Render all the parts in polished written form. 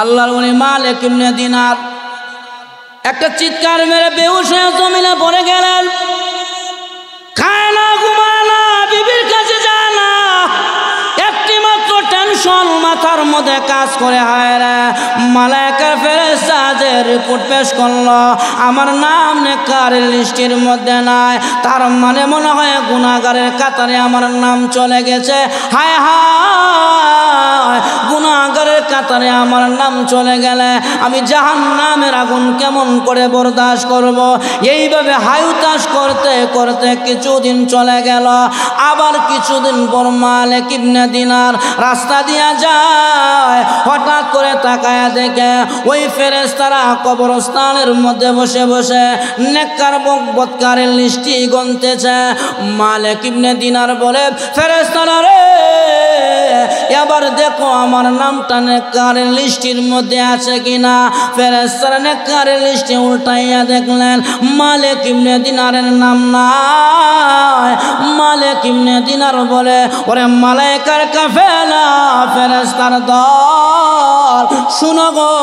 আল্লাহর ওলি মালিক ইবনে দিনার একটা চিৎকার মেরে বেহুশ হয়ে জমিনে পড়ে গেলেন। খায় না, ঘুমায় না, বিবির কাছে যায় না, একটি মাত্র টেনশন মাথার মধ্যে কাজ করে। হায় রে, মালায়েকা ফেরেশতা যে রিপোর্ট পেশ করলো আমার নাম নেককারের লিস্টের মধ্যে নাই, তার মানে মনে হয় গুনাহগারের কাতারে আমার নাম চলে গেছে। হায় হায়, গুনাহগারের কাতারে আমার নাম চলে গেলে আমি জাহান্নামের আগুন কেমন করে বরদাস্ত করব। এইভাবে হায়ুতাস করতে করতে কিছুদিন চলে গেল। আবার কিছুদিন পর মালিক ইবনে দিনার রাস্তা দিয়া যায়, হঠাৎ করে তাকায়া দেখে ওই ফেরেশতারা কবরস্থানের মধ্যে বসে বসে নেককার বদকারের লিস্টি গুনতেছে। মালিক ইবনে দিনার বলে, ফেরেশতারা রে, এবার দেখো আমার নামটা নেককারের লিস্টির মধ্যে আছে কিনা। ফেরেশতারা নেককারের লিস্টে উল্টাইয়া দেখলেন মালিক ইবনে দিনারের নাম নাই। মালিক ইবনে দিনার বলে, ওরে মালায়েকার কাফেলা, ফেরেশতার দল, শুনো গো,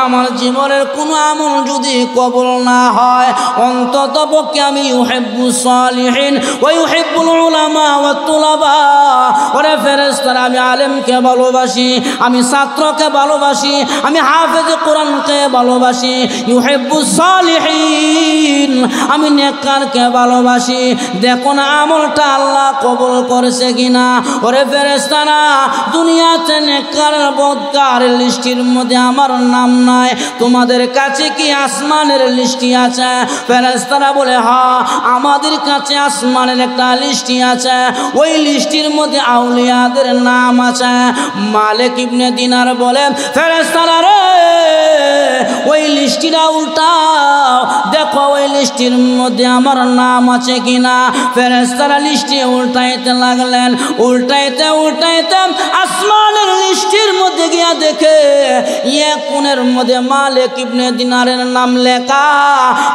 আমার জীবনের কোনো আমল যদি কবুল না হয়, অন্তত পক্ষে আমি ইউহিব্বুস সালিহিন ওয়া ইউহিব্বুল উলামা ওয়াত তুলাবা। ওরে ফেরেশতারা, আমি আলেমকে ভালোবাসি, আমি ছাত্রকে ভালোবাসি, আমি হাফেজ কোরআনকে ভালোবাসি। ইউহিব্বুস সালিহিন, আমি নেককারকে ভালোবাসি, দেখো না আমলটা আল্লাহ কবুল করেছে কিনা। ওরে ফেরেশতারা, দুনিয়াতে নেককার বদকারের লিস্টির মধ্যে আমার নাম নাই, তোমাদের কাছে কি আসমানের লিস্টি আছে? ফেরেশতারা বলে, হ্যাঁ, আমাদের কাছে আসমানের একটা লিস্টি আছে, ওই লিস্টির মধ্যে আউলিয়াদের নাম আছে। মালিক ইবনে দিনার বলে, ফেরেশতারা রে, ওই লিস্টিটা উল্টাও, দেখো ওই লিস্টির মধ্যে আমার নাম আছে কিনা। ফেরেশতারা লিস্টি উল্টাইতে লাগলেন। উল্টাইতে উল্টাইতে আসমানের লিস্টির মধ্যে গিয়া দেখে কোণের মধ্যে মালিক ইবনে দিনারের নাম লেখা,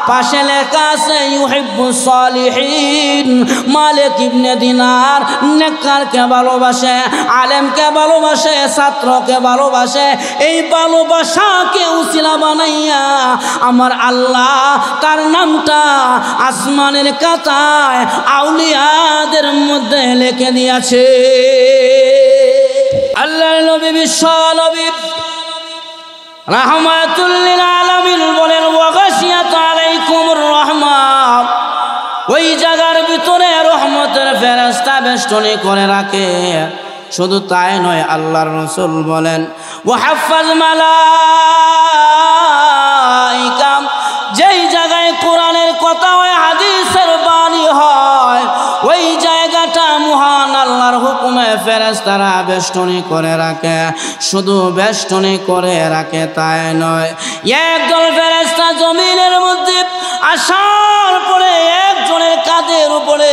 পাশে লেখা আছে ইউহিব্বুস সালিহিন। মালিক ইবনে দিনার নেককারকে ভালোবাসে, আলেমকে ভালোবাসে, ছাত্রকে ভালোবাসে। এই ভালোবাসাকে উসিলা বানাইয়া আমার আল্লাহ তার নামটা আসমানের খাতায় আউলিয়াদের মধ্যে লিখে দিয়েছে। আল্লাহর নবী, বিশ্ব নবী রাহমাতুল লিল আলামিন বলেন, ওয়া গাশিয়াত আলাইকুমুর রাহমা, ওই জায়গার ভিতরে রহমতের ফেরেশতা বেষ্টনী করে রাখে। শুধু তাই নয়, আল্লাহর রাসূল বলেন, ওয়া হাফাজ মালাইকা, যেই জায়গায় কোরআনের কথা হয়, হাদিসের বাণী হয়, ওই জায়গাটা মহান আল্লাহর হুকুমে ফেরেশতারা বেষ্টনী করে রাখে। শুধু বেষ্টনী করে রাখে তাই নয়, একদল ফেরেশতা জমিনের মধ্যে আসার পরে একজনের কাঁধের উপরে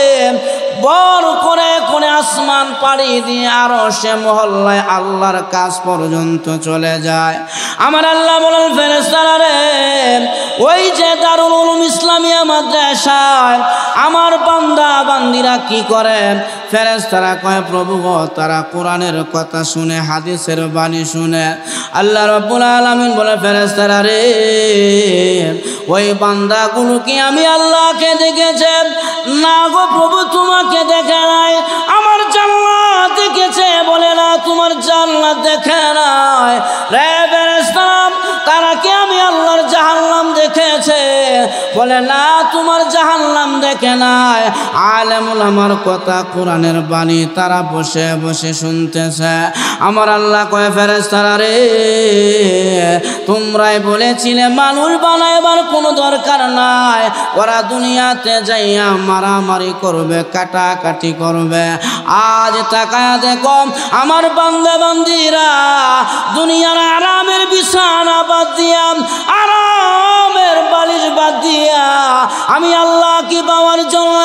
বড় করে কোন আসমান পাড়ি দিয়ে আরো সে মহল্লায় আল্লাহর কাজ পর্যন্ত চলে যায়। আমার আল্লাহ বলেন, ফেরেশতারা রে, ওই যে দারুল উলুম ইসলামিয়া মাদ্রাসায় আমার বান্দা বান্দিরা কি করে? ফেরেশতারা কয়, প্রভু গো, তারা কোরআনের কথা শুনে, হাদিসের বাণী শুনে। আল্লাহ রাব্বুল আলামিন বলে, ফেরেশতারা রে, ওই বান্দাগুলো কি আমি আল্লাহকে দেখেছে? না গো প্রভু, তোমাকে দেখে নাই। আমার জান্নাত দেখেছে? বলে না, তোমার জান্নাত দেখে নাই। রে ফেরেশতারা, তারা কি আমি আল্লাহর জাহান্নাম দেখেছে? বলে না, তোমার জাহান্নাম দেখে নাই। আলেম উলামার কথা, কোরআনের বাণী তারা বসে বসে শুনতেছে। আমার আল্লাহ কয়, ফেরেশতারা রে, তোমরাই বলেছিলে মানুষ বানাইবার কোনো দরকার নাই, ওরা দুনিয়াতে যাইয়া মারামারি করবে, কাটাকাটি করবে। আজ তাকায়া দেখো, আমার বান্দা বান্দিরা দুনিয়ার আরামের বিছানা বাদ দিয়া, আরামের বালিশ বাদ বাদ দিয়া আমি আল্লাহকে পাওয়ার জন্য,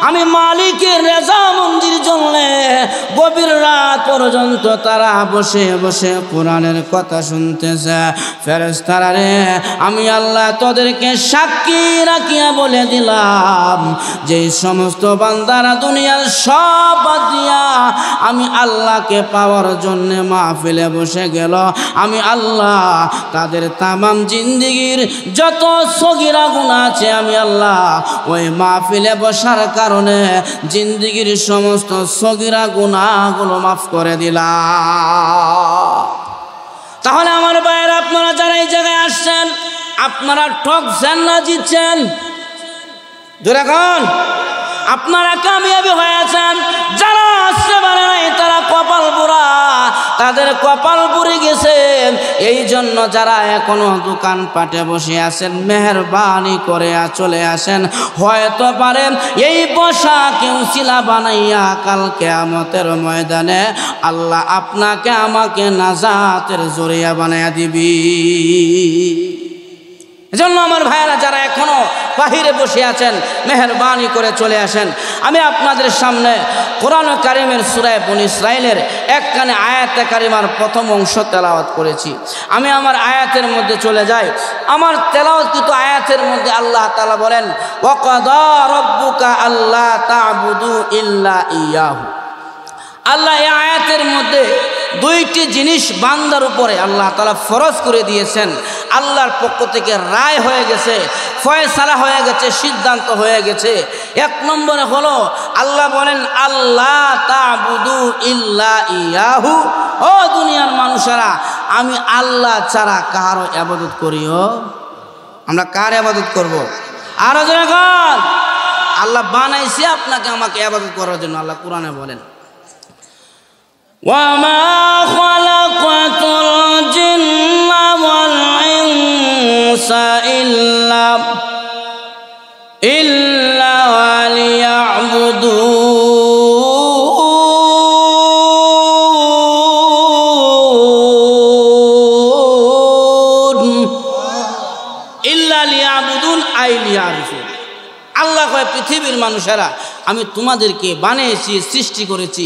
আমি মালিকের রেজামন্দির জন্য গভীর রাত পর্যন্ত তারা বসে বসে কোরআনের কথা শুনতেছে। ফেরেশতারা রে, আমি আল্লাহ তোদেরকে সাক্ষী রাখিয়া বলে দিলাম, যে সমস্ত বান্দারা দুনিয়ার সব বাদ দিয়া আমি আল্লাহকে পাওয়ার জন্য মাহফিলে বসে গেল, আমি আল্লাহ তাদের তামাম জিন্দেগির যত সগীরা গুনাহ আছে আমি আল্লাহ ওই মাহফিলে বসার কারণে জিন্দেগির সমস্ত সগীরা গুনাহগুলো মাফ করে দিলাম। তাহলে আমার ভাইয়েরা, আপনারা যারা এই জায়গায় আসছেন, আপনারা ঠকছেন না জিতছেন? যেরকম আপনারা কামিয়াবি হয়েছেন, যারা আসতে পারে নাই তারা কপাল পোড়া, তাদের কপাল পুড়ে গেছে। এই জন্য যারা এখনো দোকান পাটে বসে আছেন, মেহরবানি করে চলে আসেন। হয়তো পারেন এই বসা কেউ শিলা বানাইয়া কাল কিয়ামতের ময়দানে আল্লাহ আপনাকে আমাকে নাজাতের জরিয়া বানাইয়া দিবি। এজন্য আমার ভাইয়েরা যারা এখনো বাহিরে বসে আছেন, মেহরবানি করে চলে আসেন। আমি আপনাদের সামনে কোরআন কারীমের সূরা বনী ইসরাঈলের একখানে আয়াতে কারিমার প্রথম অংশ তেলাওয়াত করেছি। আমি আমার আয়াতের মধ্যে চলে যাই। আমার তেলাওয়াতকৃত আয়াতের মধ্যে আল্লাহ তাআলা বলেন, ওয়াকাদা রাব্বুকা আল্লা তা'বুদু ইল্লা ইয়াহু। আল্লাহ এই আয়াতের মধ্যে দুইটি জিনিস বান্দার উপরে আল্লাহ তাআলা ফরজ করে দিয়েছেন। আল্লাহর পক্ষ থেকে রায় হয়ে গেছে, ফয়সালা হয়ে গেছে, সিদ্ধান্ত হয়ে গেছে। এক নম্বরে হলো আল্লাহ বলেন, আল্লাহ তা'বুদু ইল্লা ইয়াহু। ও দুনিয়ার মানুষেরা, আমি আল্লাহ ছাড়া কারো ইবাদত করিও। আমরা কার ইবাদত করব? আরো জোরে বল। আল্লাহ বানাইছে আপনাকে আমাকে ইবাদত করার জন্য। আল্লাহ কোরআনে বলেন, وَمَا خَلَقْتُ الْجِنَّ وَالْإِنسَ إِلَّا লিয়াবুদুন আই লিয়ারিফুন। আল্লাহ কয়, পৃথিবীর মানুষেরা, আমি তোমাদেরকে বানিয়েছি, সৃষ্টি করেছি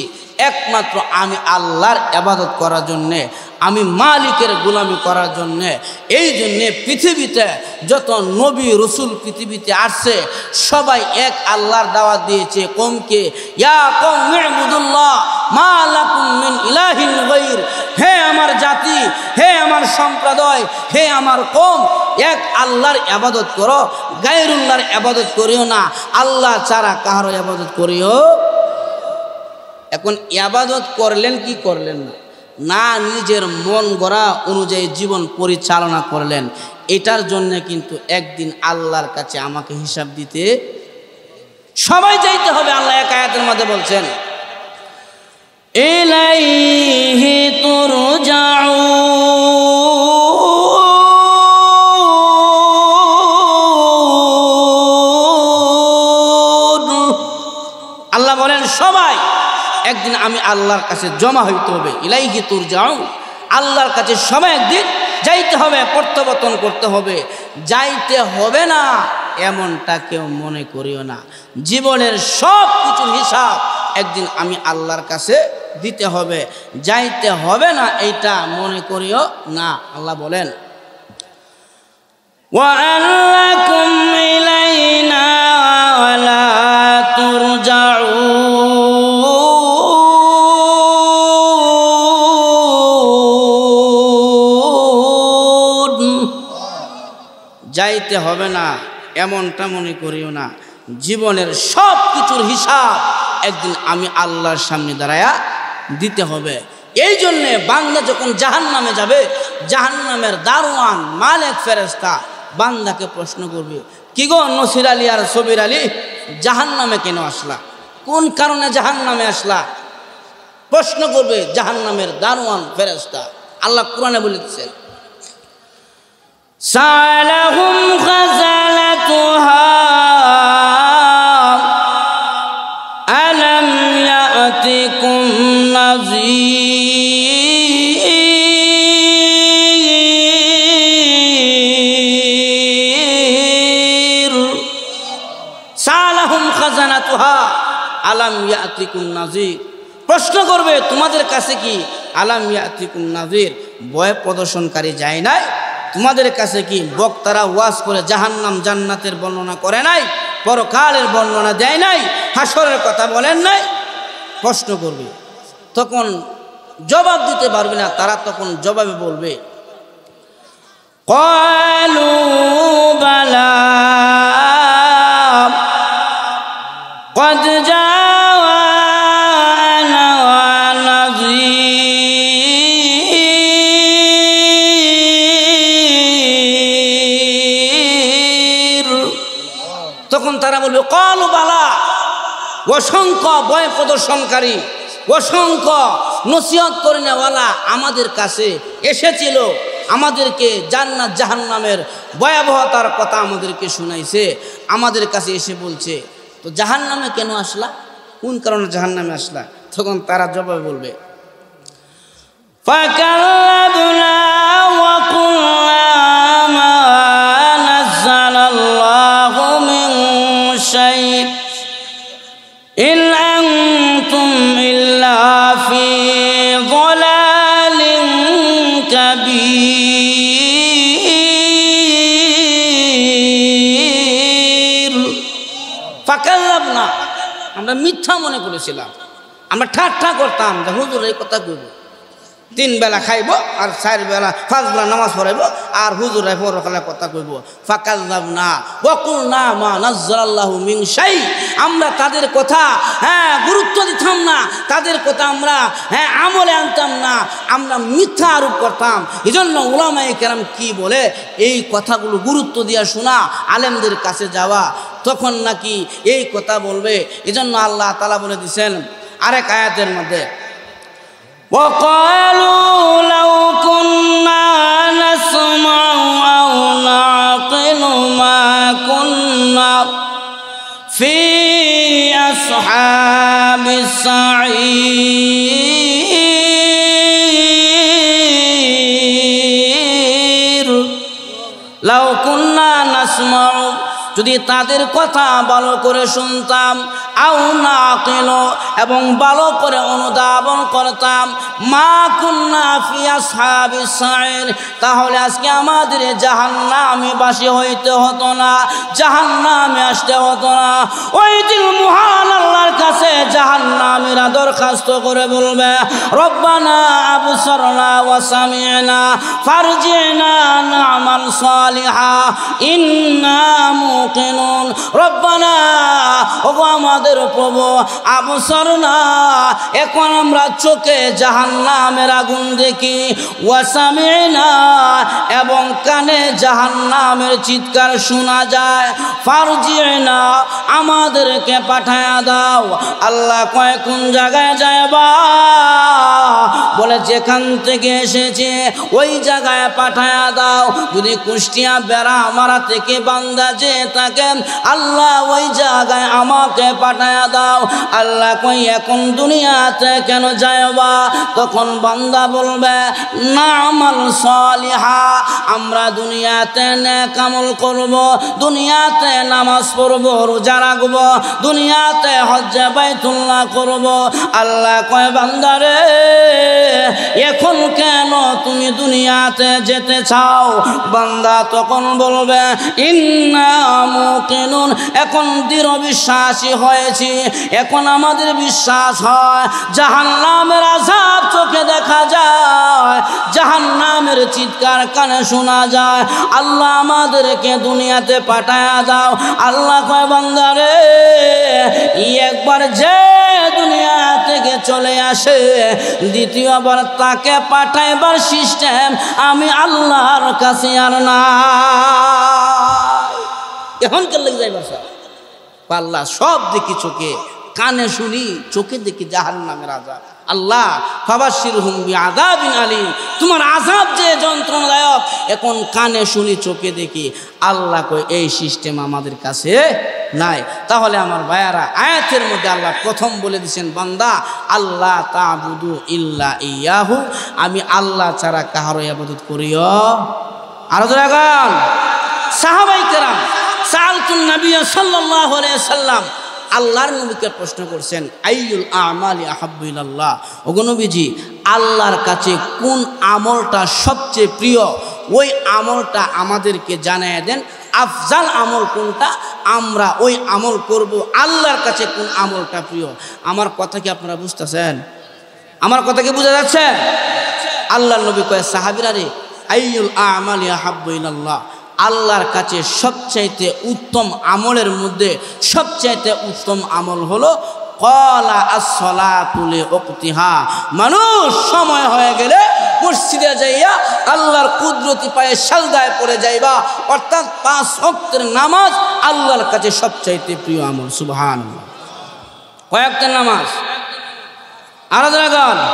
একমাত্র আমি আল্লাহর ইবাদত করার জন্যে, আমি মালিকের গোলামি করার জন্যে। এই জন্যে পৃথিবীতে যত নবী রসুল পৃথিবীতে আসছে সবাই এক আল্লাহর দাওয়াত দিয়েছে কওমকে, ইয়া কওমি ইবুদুল্লাহ মা লাকুম মিন ইলাহিন গায়র। হে আমার জাতি, হে আমার সম্প্রদায়, হে আমার কওম, এক আল্লাহর ইবাদত করো, গায়রুল্লাহর ইবাদত করিও না। আল্লাহ ছাড়া কারো ইবাদত করিও। এখন ইবাদত করলেন কি করলেন না, না নিজের মন গড়া অনুযায়ী জীবন পরিচালনা করলেন, এটার জন্য কিন্তু একদিন আল্লাহর কাছে আমাকে হিসাব দিতে সবাই যাইতে হবে। আল্লাহ এক আয়াতের মধ্যে বলছেন, ইলাইহি তুরজাউন। আল্লাহ বলেন সবাই একদিন আমি আল্লাহর কাছে জমা হইতে হবে। ইলাইহি তুরজাউন, আল্লাহর কাছে সবাই একদিন যাইতে হবে, প্রত্যাবর্তন করতে হবে। যাইতে হবে না এমনটা কেউ মনে করিও না। জীবনের সব কিছুর হিসাব একদিন আমি আল্লাহর কাছে দিতে হবে, যাইতে হবে না এইটা মনে করিও না। আল্লাহ বলেন, ওয়া আল্লাকুম ইলাইনা ওয়ালা তুরজাউন। যাইতে হবে না এমনটা মনে করিও না। জীবনের সব কিছুর হিসাব একদিন আমি আল্লাহর সামনে দাঁড়ায়া দিতে হবে। এই জন্যে বান্দা যখন জাহান্নামে যাবে, জাহান্নামের দারোয়ান মালিক ফেরেশতা বান্দাকে প্রশ্ন করবে, কি গো নসির আলী আর সবির আলী, জাহান্নামে কেন আসলা? কোন কারণে জাহান্নামে আসলা? প্রশ্ন করবে জাহান্নামের দারোয়ান ফেরেশতা। আল্লাহ কোরআনে বলেছেন, সালাহুম খাযালাতুহা আলাম ইয়াতিকুম নাযীর। ইয়াতিকুম নাযীর, প্রশ্ন করবে তোমাদের কাছে কি আলাম ইয়াতিকুম নাযীর, ভয় প্রদর্শনকারী যায় নাই? তোমাদের কাছে কি বক্তারা ওয়াজ করে জাহান্নাম জান্নাতের বর্ণনা করে নাই, পরকালের বর্ণনা দেয় নাই, হাসরের কথা বলেন নাই? প্রশ্ন করবে, তখন জবাব দিতে পারবে না। তারা তখন জবাবে বলবে ক্বালু বালা قد جاءنا نذير, তখন তারা বলবে ক্বালু বালা, অসংখ্য ভয় প্রদর্শনকারী, অসংখ্য নসিহত করে নেওয়ালা আমাদের কাছে এসেছিল, আমাদেরকে জান্নাত জাহান্নামের ভয়াবহতার কথা আমাদেরকে শুনাইছে, আমাদের কাছে এসে বলছে তো জাহান্নামে কেন আসলা, কোন কারণে জাহান্নামে আসলা? তখন তারা জবাব বলবে ফাকাল্লাবনা ওয়া কুল্লা মা নাযালাল্লাহু মিন শাই ইন আনতুম ইল্লা ফি যালালিন কাবীর। ফাকাল্লাবনা, আমরা মিথ্যা মনে করেছিলাম, আমরা ঠাট্টা করতাম যে হুজুর এই কথা কইব, 3 বেলা খাইব আর 4 বেলা 5 বেলা নামাজ পড়াইব আর হুজুর পরকালের কথা কইব। ফাকাল্লাবনা ওয়া কুলনা মা নাযালাল্লাহু মিন শাই, আমরা তাদের কথা গুরুত্ব দিতাম না, তাদের কথা আমরা আমলে আনতাম না, আমরা মিথ্যা আরোপ করতাম। এজন্য উলামায়ে কেরাম কি বলে, এই কথাগুলো গুরুত্ব দিয়া শোনা, আলেমদের কাছে যাওয়া, তখন নাকি এই কথা বলবে। এজন্য আল্লাহ তাআলা বলে দিয়েছেন আরেক আয়াতের মধ্যে وقالوا لو كنا نسمع أو نعقل ما كنا في أصحاب السعير لو كنا نسمع, যদি তাদের কথা ভালো করে শুনতাম, আও না আকিল, এবং ভালো করে অনুধাবন করতাম, মা কুন্না ফি আসহাবিস সাইর, তাহলে আজকে আমাদের জাহান্নামে বাসী হইতে হতো না, জাহান্নামে আসতে হতো না। ওই দিন মহান আল্লাহর কাছে জাহান্নামীরা দরখাস্ত করে বলবে রব্বানা আবসারনা ওয়া সামি'না ফারজি'না না'মাল সালিহা ইন্না মুকিনুন। রব্বানা, ওগো আমাদের প্রভু, আবসারনা, এখন আমরা চোখে জাহান্নামের আগুন দেখি, ওয়া সামি'না, এবং কানে জাহান্নামের চিৎকার শোনা যায়, ফারজি'না, আমাদেরকে পাঠায়া দাও। আল্লাহ কয় কোন জায়গায় যাইবা? বলে যেখান থেকে এসেছে ওই জায়গায় পাঠায়া দাও। যদি কুষ্টিয়া বেড়া মারা থেকে বান্দা যে থাকেন, আল্লাহ ওই জায়গায় আমাকে পাঠায়া দাও। আল্লাহ কই এখন দুনিয়াতে কেন যাইবা? তখন বান্দা বলবে না'মাল সালিহা, আমরা দুনিয়াতে নেক আমল করব, দুনিয়াতে নামাজ পড়ব, রোজা রাখব, দুনিয়াতে হজ্জে বাইতুল্লাহ করব। আল্লাহ কয় বান্দারে এখন কেন তুমি দুনিয়াতে যেতে চাও? বান্দা তখন বলবে ইন্না মুকিনুন, এখন দৃঢ় বিশ্বাসী হয়েছি, এখন আমাদের বিশ্বাস হয় জাহান্নামের আযাব চোখে দেখা যায়, জাহান্নামের চিৎকার কানে শোনা যায়। আল্লাহ আমাদেরকে দুনিয়াতে পাঠায়া দাও। আল্লাহ কয় বান্দারে একবার যে দুনিয়া থেকে চলে আসে, দ্বিতীয়বার তাকে পাঠাইবার সিস্টেম আমি আল্লাহর কাছে আর না। এখন কে লেগে যাইবার স্যার? আল্লাহ সব দেখি চোখে, কানে শুনি, চোখে দেখি জাহান্নামের আযাব। আল্লাহ ফাবাশশিরহুম বিআযাবিন আলীম, তোমার আযাব যে যন্ত্রণাদায়ক, এখন কানে শুনি, চোখে দেখি। আল্লাহ কই এই সিস্টেম আমাদের কাছে নাই। তাহলে আমার ভাইয়ারা, আয়াতের মধ্যে আল্লাহ প্রথম বলে দিয়েছেন বান্দা আল্লাহ তা'বুদু ইল্লা ইয়াহু, আমি আল্লাহ ছাড়া কাহারও ইবাদত করিও। আর জোরে গান সাহাবায়ে কেরাম সাআলতুন নবী সাল্লাল্লাহু আলাইহি সাল্লাম, আল্লাহর নবীকে প্রশ্ন করছেন, আইয়ুল আমালি আহাব্বু ইলাল্লাহ, ওগো নবীজি আল্লাহর কাছে কোন আমলটা সবচেয়ে প্রিয়, ওই আমলটা আমাদেরকে জানিয়ে দেন। আফজাল আমল কোনটা, আমরা ওই আমল করব। আল্লাহর কাছে কোন আমলটা প্রিয়। আমার কথা কি আপনারা বুঝতেছেন? আমার কথা কি বোঝা যাচ্ছে? আল্লাহর নবী কয়, সাহাবীরা রে, আইয়ুল আমালি আহাব্বু ইলাল্লাহ, আল্লাহর কাছে সবচাইতে উত্তম আমলের মধ্যে সবচাইতে উত্তম আমল হলো ক্বালা আস-সালাতু লিওয়াক্তিহা, মানুষ সময় হয়ে গেলে মসজিদে যাইয়া আল্লাহর কুদরতি পায়ে সাজদায় পড়ে যাইবা, অর্থাৎ 5 ওয়াক্তের নামাজ আল্লাহর কাছে সবচাইতে প্রিয় আমল। সুবহানাল্লাহ। কয়েকটা নামাজ আরাধনা।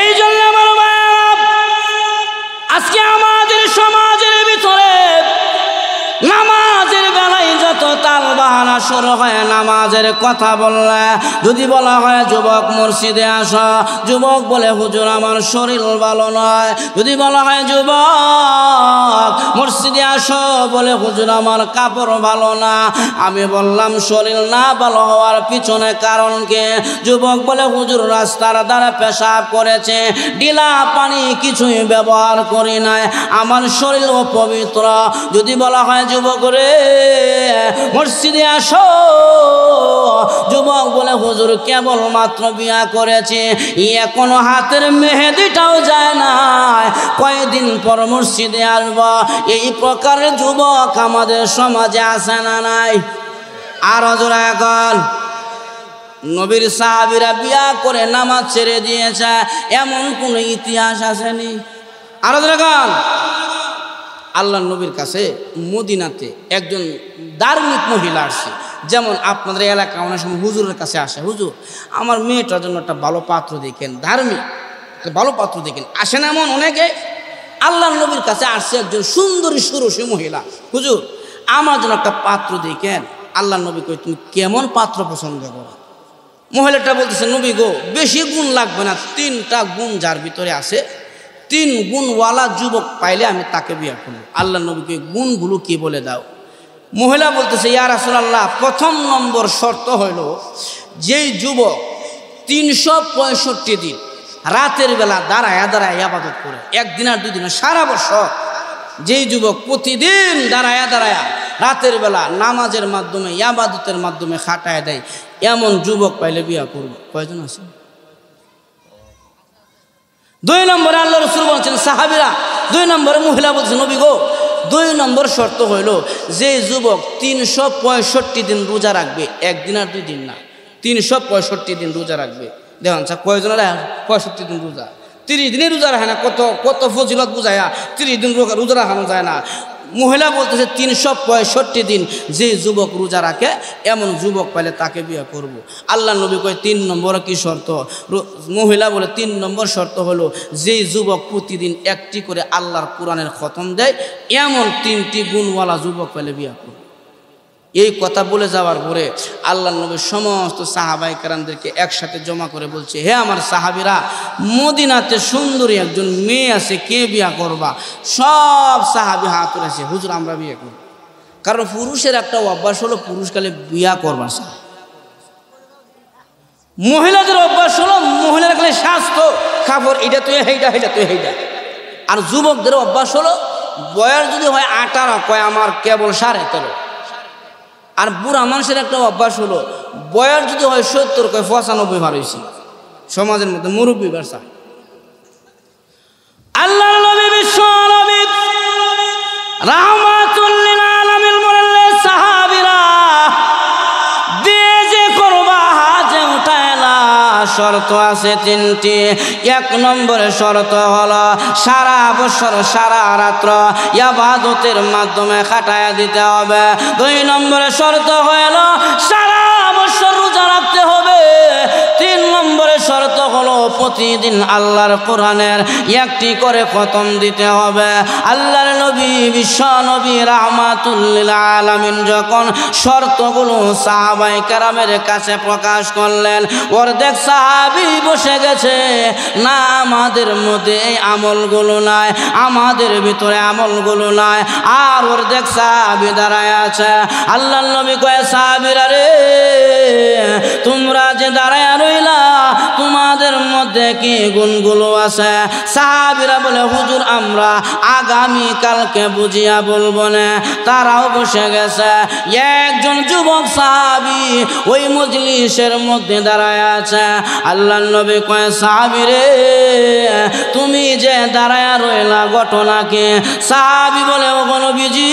এই জন্য আমার ভাইরা, আজকে আমাদের সমাজের ভিতরে নামাজের বেলায় যত তাল বাহানা শুরু হয়, নামাজের কথা বললে যদি বলা হয় যুবক মসজিদে আসো, যুবক বলে হুজুর আমার শরীর ভালো নয়। যদি বলা হয় যুবক মসজিদে আসো, বলে হুজুর আমার কাপড় ভালো না। আমি বললাম শরীর না ভালো হওয়ার পিছনে কারণ কি? যুবক বলে হুজুর রাস্তার ধারে পেশাব করেছে, ডিলা পানি কিছুই ব্যবহার করি নাই, আমার শরীর অপবিত্র। যদি বলা হয় যুবক রে মসজিদে আসো, যুবক বলে হুজুর কেবল মাত্র বিয়া করেছে, এখনো হাতের মেহেদিটাও যায় না, কয়েকদিন পর মসজিদে আসবো। এই প্রকারের যুবক আমাদের সমাজে আছে না নাই? আরো জোরে এখন। নবীর সাহাবীরা বিয়া করে নামাজ ছেড়ে দিয়েছে, এমন কোন ইতিহাস আসেনি। আরো জোরে এখন। আল্লাহ নবীর কাছে মদিনাতে একজন ধার্মিক মহিলা আসছে, যেমন আপনাদের এলাকা অনেক সময় হুজুরের কাছে আসে, হুজুর আমার মেয়েটার জন্য একটা ভালো পাত্র দেখেন, ধার্মিক একটা ভালো পাত্র দেখেন। আসেন এমন অনেকে। আল্লাহ নবীর কাছে আসছে একজন সুন্দরী সুরসী মহিলা, হুজুর আমার জন্য একটা পাত্র দেখেন। আল্লাহ নবী কই, তুমি কেমন পাত্র পছন্দ করো? মহিলাটা বলতেছে, নবী গো বেশি গুণ লাগবে না, 3টা গুণ যার ভিতরে আছে, 3 গুণওয়ালা যুবক পাইলে আমি তাকে বিয়ে করব। আল্লাহ নবীকে গুণগুলো কি বলে দাও। মহিলা বলতেছে, ইয়া রাসূলুল্লাহ, 1 নম্বর শর্ত হইল যেই যুবক 365 দিন রাতের বেলা দাঁড়ায়া দাঁড়ায় ইবাদত করে, 1 দিন আর 2 দিন, সারা বছর যেই যুবক প্রতিদিন দাঁড়ায়া দাঁড়ায়া রাতের বেলা নামাজের মাধ্যমে ইবাদতের মাধ্যমে খাটায় দেয়, এমন যুবক পাইলে বিয়ে করব। কয়জন আছে? 2 নম্বরে আল্লাহ রাসূল বলছেন, সাহাবীরা 2 নম্বরে মহিলা বলছে, নবী গো 2 নম্বর শর্ত হইল যে যুবক 365 দিন রোজা রাখবে, 1 দিন আর 2 দিন না, 365 দিন রোজা রাখবে। দেখুন কয়জনের 65 দিন রোজা, 30 দিনে রোজা রাখে না, কত কত ফজিলত বুঝায়া 30 দিন রোজা রাখানো যায় না। মহিলা বলতেছে 365 দিন যে যুবক রোজা রাখে, এমন যুবক পাইলে তাকে বিয়ে করব। আল্লাহ নবী কয় 3 নম্বর কি শর্ত? মহিলা বলে 3 নম্বর শর্ত হলো যে যুবক প্রতিদিন 1টি করে আল্লাহর কোরআনের খতম দেয়, এমন 3টি গুণওয়ালা যুবক পাইলে বিয়ে করব। এই কথা বলে যাওয়ার পরে আল্লাহ নবী সমস্ত সাহাবায়ে কেরামদেরকে একসাথে জমা করে বলছে, হে আমার সাহাবীরা, মদিনাতে সুন্দরী একজন মেয়ে আছে, কে বিয়া করবা? সব সাহাবী হাত তুলেছে, হুজুর আমরা বিয়ে করব। কারণ পুরুষের একটা অভ্যাস হলো পুরুষকালে বিয়া করবার সাথে, মহিলাদের অভ্যাস হলো মহিলার কালে স্বাস্থ্য কাপড় এটা তুই হেইটা, হেইটা তুই হেইটা। আর যুবকদের অভ্যাস হলো বয়স যদি হয় 18, কয় আমার কেবল 13.5। আর বুড়া মানুষের একটা অভ্যাস হলো বয়স যদি হয় 70, কয় 95 ভার হয়েছি। সমাজের মধ্যে মুরব্বী ব্যবসা। আল্লাহ নবী বিশ্ব নবী রাহমাতুল লিল আলামিন বললেন, সাহাবীরা বিয়ে যে করবা হাজে উঠায়লা, শর্ত আছে 3টি। 1 নম্বরে শর্ত হলো সারা বছর সারা রাত্র ইবাদতের মাধ্যমে খাটায়া দিতে হবে। 2 নম্বরে শর্ত হলো সারা বছর রোজা রাখতে হবে। 3 নম্বরে শর্ত হলো প্রতিদিন আল্লাহর কোরআনের একটি করে খতম দিতে হবে। আল্লাহর নবী বিশ্ব নবী রাহমাতুল লিল আলামিন যখন শর্তগুলো সাহাবায়ে কেরামের কাছে প্রকাশ করলেন, অর্ধেক সাহাবী বসে গেছে, না আমাদের মধ্যে এই আমলগুলো নাই, আমাদের ভিতরে আমলগুলো নাই। আর অর্ধেক সাহাবী দাঁড়ায় আছে। আল্লাহর নবী কয়, সাহাবীরা রে, তোমরা যে দাঁড়ায় রইলা, তোমাদের মধ্যে কি গুণগুলো আছে? সাহাবীরা বলে, হুজুর আমরা আগামী কালকে বুঝিয়া বলবো না। তারাও বসে গেছে। একজন যুবক সাহাবী ওই মজলিসের মধ্যে দাঁড়ায় আছে। আল্লাহর নবী কয়, সাহাবী রে, তুমি যে দাঁড়ায় রইলা, ঘটনা কি? সাহাবী বলে, ও নবীজি,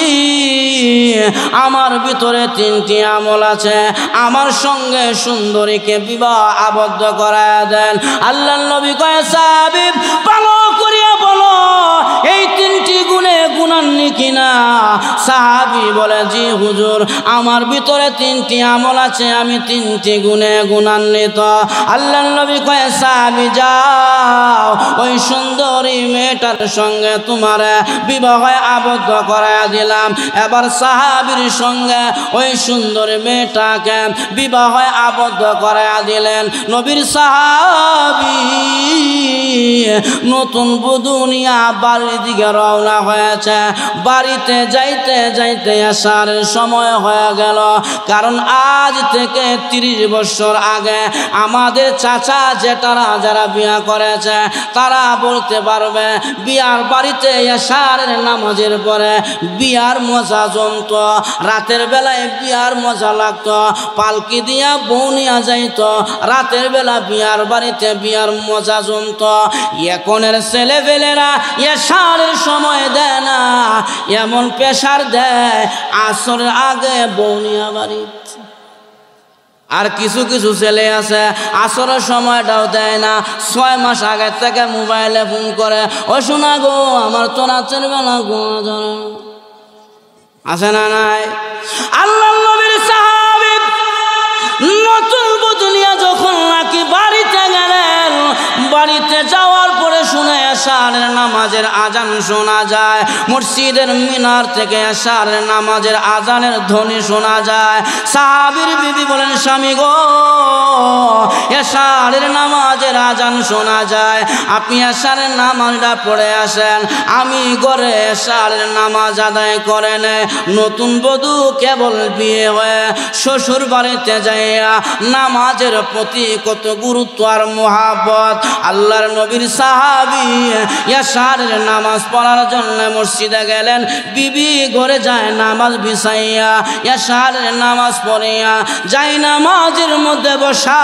আমার ভিতরে 3টি আমল আছে, আমার সঙ্গে সুন্দরীকে বিবাহ আবদ্ধ করায়া দেন। আল্লাহর নবী কয়, সাহাবী ভালো করিয়া বলো, এই 3টি গুণে গুণান্নি কিনা? সাহাবী বলে, জি হুজুর, আমার ভিতরে 3টি আমল আছে, আমি 3টি গুণে গুণান্বিত। আল্লাহর নবী কয়, সাহাবী যাও, ওই সুন্দরী মেয়েটার সঙ্গে তোমার বিবাহ আবদ্ধ করায়া দিলাম। এবার সাহাবীর সঙ্গে ওই সুন্দরী মেয়েটাকে বিবাহ আবদ্ধ করায়া দিলেন। নবীর সাহাবী নতুন বধূ নিয়া বাড়ির দিকে রওনা হয়েছে। বাড়িতে যাইতে যাইতে আসারের সময় হয়ে গেল। কারণ আজ থেকে 30 বছর আগে আমাদের চাচা জেঠারা যারা বিয়া করেছে তারা বলতে পারবে, বিয়ার বাড়িতে আসারের নামাজের পরে বিয়ার মজা জমত। রাতের বেলায় বিয়ার মজা লাগতো, পালকি দিয়া বউ নিয়া যাইত, রাতের বেলা বিয়ার বাড়িতে বিয়ার মজা জমত। এখনের ছেলেপেলেরা এশারের সময় দেয় না, এমন প্রেসার দেয় আসরের আগে বউ নিয়া বাড়িতে। আর কিছু কিছু ছেলে আছে আসরের সময়টাও দেয় না, 6 মাস আগে থেকে মোবাইলে ফোন করে, ও শোনা গো, আমার তো রাতের বেলা ঘুমা ধরে। আছে না নাই? আল্লাহর নবীর সাহাবী নতুন বধূ নিয়ে যখন নাকি বাড়িতে গেলেন, বাড়িতে যাওয়ার পরে শুনে এশারের নামাজের আজান শোনা যায়। মসজিদের মিনার থেকে এশারের নামাজের আজানের ধ্বনি শোনা যায়। সাহাবীর বিবি বলেন, স্বামী গো, এশারের নামাজের আজান শোনা যায়, আপনি এশারের নামাজটা পড়ে আসেন, আমি ঘরে এশারের নামাজ আদায় করে নে। নতুন বধূ কেবল বিয়ে হয়ে শ্বশুর বাড়িতে যাইয়া নামাজের প্রতি কত গুরুত্ব আর মোহাব্বত। আল্লাহর নবীর সাহাবী এশারের নামাজ পড়ার জন্য মসজিদে গেলেন। বিবি ঘরে যায় নামাজ বিছাইয়া এশারের নামাজ পড়িয়া যাই নামাজের মধ্যে বসা,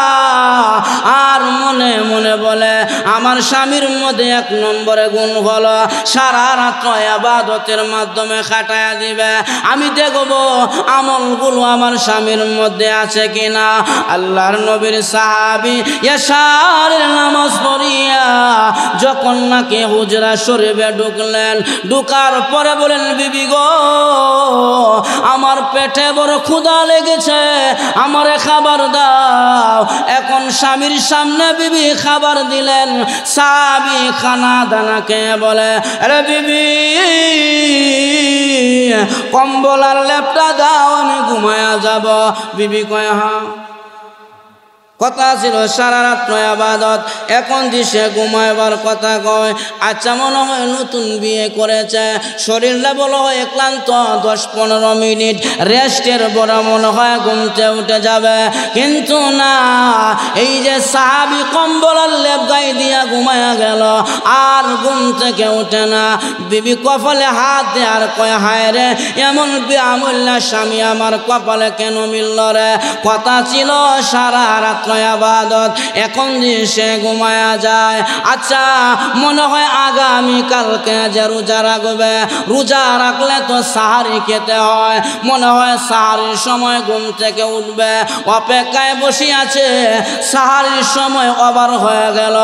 আর মনে মনে বলে, আমার স্বামীর মধ্যে 1 নম্বরে গুণ হলো সারা রাত ইবাদতের মাধ্যমে কাটায়া দিবে, আমি দেখব আমলগুলো আমার স্বামীর মধ্যে আছে কিনা। আল্লাহর নবীর সাহাবী এশারের নামাজ পড়িয়া যখন নাকি হুজরা শরীফে ঢুকলেন, ঢুকার পরে বলেন, বিবি গো, আমার পেটে বড় ক্ষুধা লেগেছে, আমারে খাবার দাও। এখন স্বামীর সামনে বিবি খাবার দিলেন। সাহাবী খানা দানা খেয়ে বলে, আরে বিবি, কম্বল আর লেপটা দাও, আমি ঘুমায়া যাব। বিবি কয়, হ্যাঁ। কথা ছিল সারা রাত ইবাদত, এখন দিশে ঘুমাইবার কথা কয়। আচ্ছা, মনে হয় নতুন বিয়ে করেছে, শরীরটা বলো হয় ক্লান্ত, 10-15 মিনিট রেস্টের বড় মনে হয় ঘুমতে উঠে যাবে। কিন্তু না, এই যে সাহাবী কম্বল আর লেপ গায়ে দিয়া ঘুমায়া গেল, আর ঘুম থেকে উঠে না। বিবি কপালে হাত দে আর কয়, হায় রে, এমন বিয়ামুল্লা স্বামী আমার কপালে কেন মিলল রে? কথা ছিল সারা রাত ইবাদত, এখন সে ঘুমায়া যায়। আচ্ছা, মনে হয় আগামী কালকে যে রোজা রাখবে, রোজা রাখলে তো সাহারি খেতে হয়, মনে হয় সাহারির সময় ঘুম থেকে উঠবে, অপেক্ষায় বসে আছে। সাহারির সময় ওভার হয়ে গেল,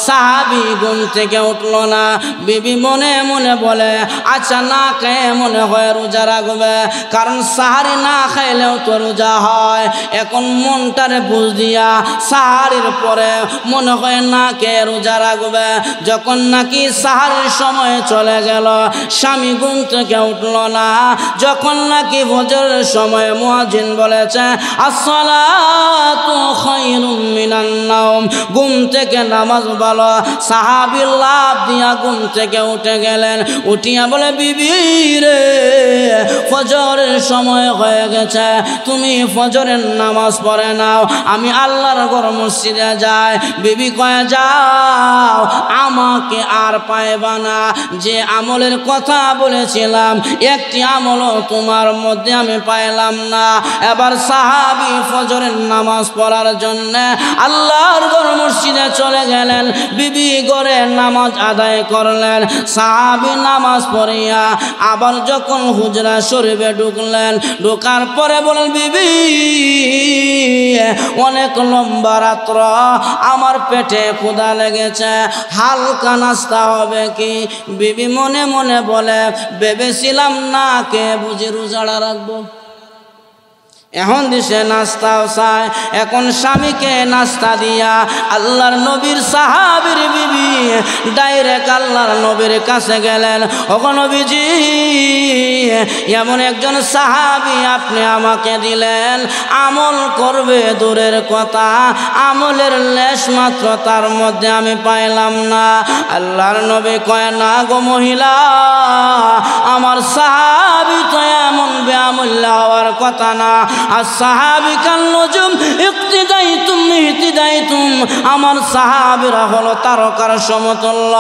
সাহাবী ঘুম থেকে উঠল না। বিবি মনে মনে বলে, আচ্ছা, না খেয়ে মনে হয় রোজা রাখবে, কারণ সাহারি না খাইলেও তো রোজা হয়। এখন মনটারে বুঝ দিয়া সাহারের পরে মনে হয় না কে রোজা রাখবে। যখন নাকি সাহারের সময় চলে গেল, স্বামী ঘুম থেকে উঠল না। যখন নাকি ফজরের সময় মুয়াজ্জিন বলেছে আসসালাতু খায়রুম মিনান নাওম, ঘুম থেকে নামাজ ভালো, সাহাবী লাফ দিয়া ঘুম থেকে উঠে গেলেন। উঠিয়া বলে বিবি রে, ফজরের সময় হয়ে গেছে, তুমি ফজরের নামাজ পড়ে নাও, আমি আল্লাহর ঘর মসজিদে যাই। বিবি কয়ে যাও, আমাকে আর পাইবা না। যে আমলের কথা বলেছিলাম একটি আমলও তোমার মধ্যে আমি পাইলাম না। এবার সাহাবী ফজরের নামাজ পড়ার জন্য আল্লাহর ঘর মসজিদে চলে গেলেন। বিবি ঘরে নামাজ আদায় করলেন। সাহাবী নামাজ পড়িয়া আবার যখন হুজরা শরীফে ঢুকলেন, ঢোকার পরে বলেন বিবি অনেক লম্বা রাত্র, আমার পেটে ক্ষুধা লেগেছে, হালকা নাস্তা হবে কি? বিবি মনে মনে বলে ভেবেছিলাম না কে বুঝি রোজাড়া রাখবো, এখন দিছে নাস্তাও চায়। এখন স্বামীকে নাস্তা দিয়া আল্লাহর নবীর সাহাবীর বিবি ডাইরেক্ট আল্লাহর নবীর কাছে গেলেন। ওগো নবীজি, এমন একজন সাহাবী আপনি আমাকে দিলেন, আমল করবে দূরের কথা, আমলের লেশ মাত্র তার মধ্যে আমি পাইলাম না। আল্লাহর নবী কয় না গো মহিলা, আমার সাহাবী তো এমন বেআমূল্য হওয়ার কথা না। আর সাহাবী কাল নজুম ইক্তিদাইতুম ইহতিদাইতুম, আমার সাহাবীরা হলো তারকার সমতুল্য।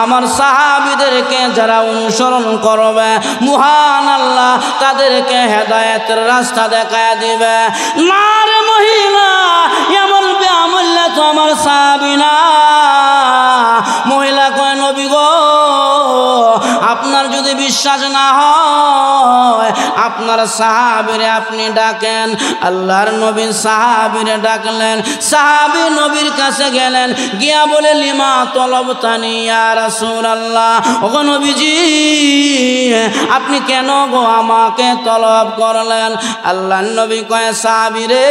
আমার সাহাবীদেরকে যারা অনুসরণ করবে মহান আল্লাহ তাদেরকে হেদায়েতের রাস্তা দেখায় দিবে। না রে মহিলা, এমন বেআমূল্য তো আমার সাহাবী না। মহিলা কয় নবী গো, আপনার যদি বিশ্বাস না হয় আপনার সাহাবীরে আপনি ডাকেন। আল্লাহর নবী সাহাবীরে ডাকলেন। সাহাবী নবীর কাছে গেলেন, গিয়া বলে লিমা তলবতানি ইয়া রাসূলুল্লাহ, ওগো নবীজি আপনি কেন গো আমাকে তলব করলেন? আল্লাহর নবী কয় সাহাবীরে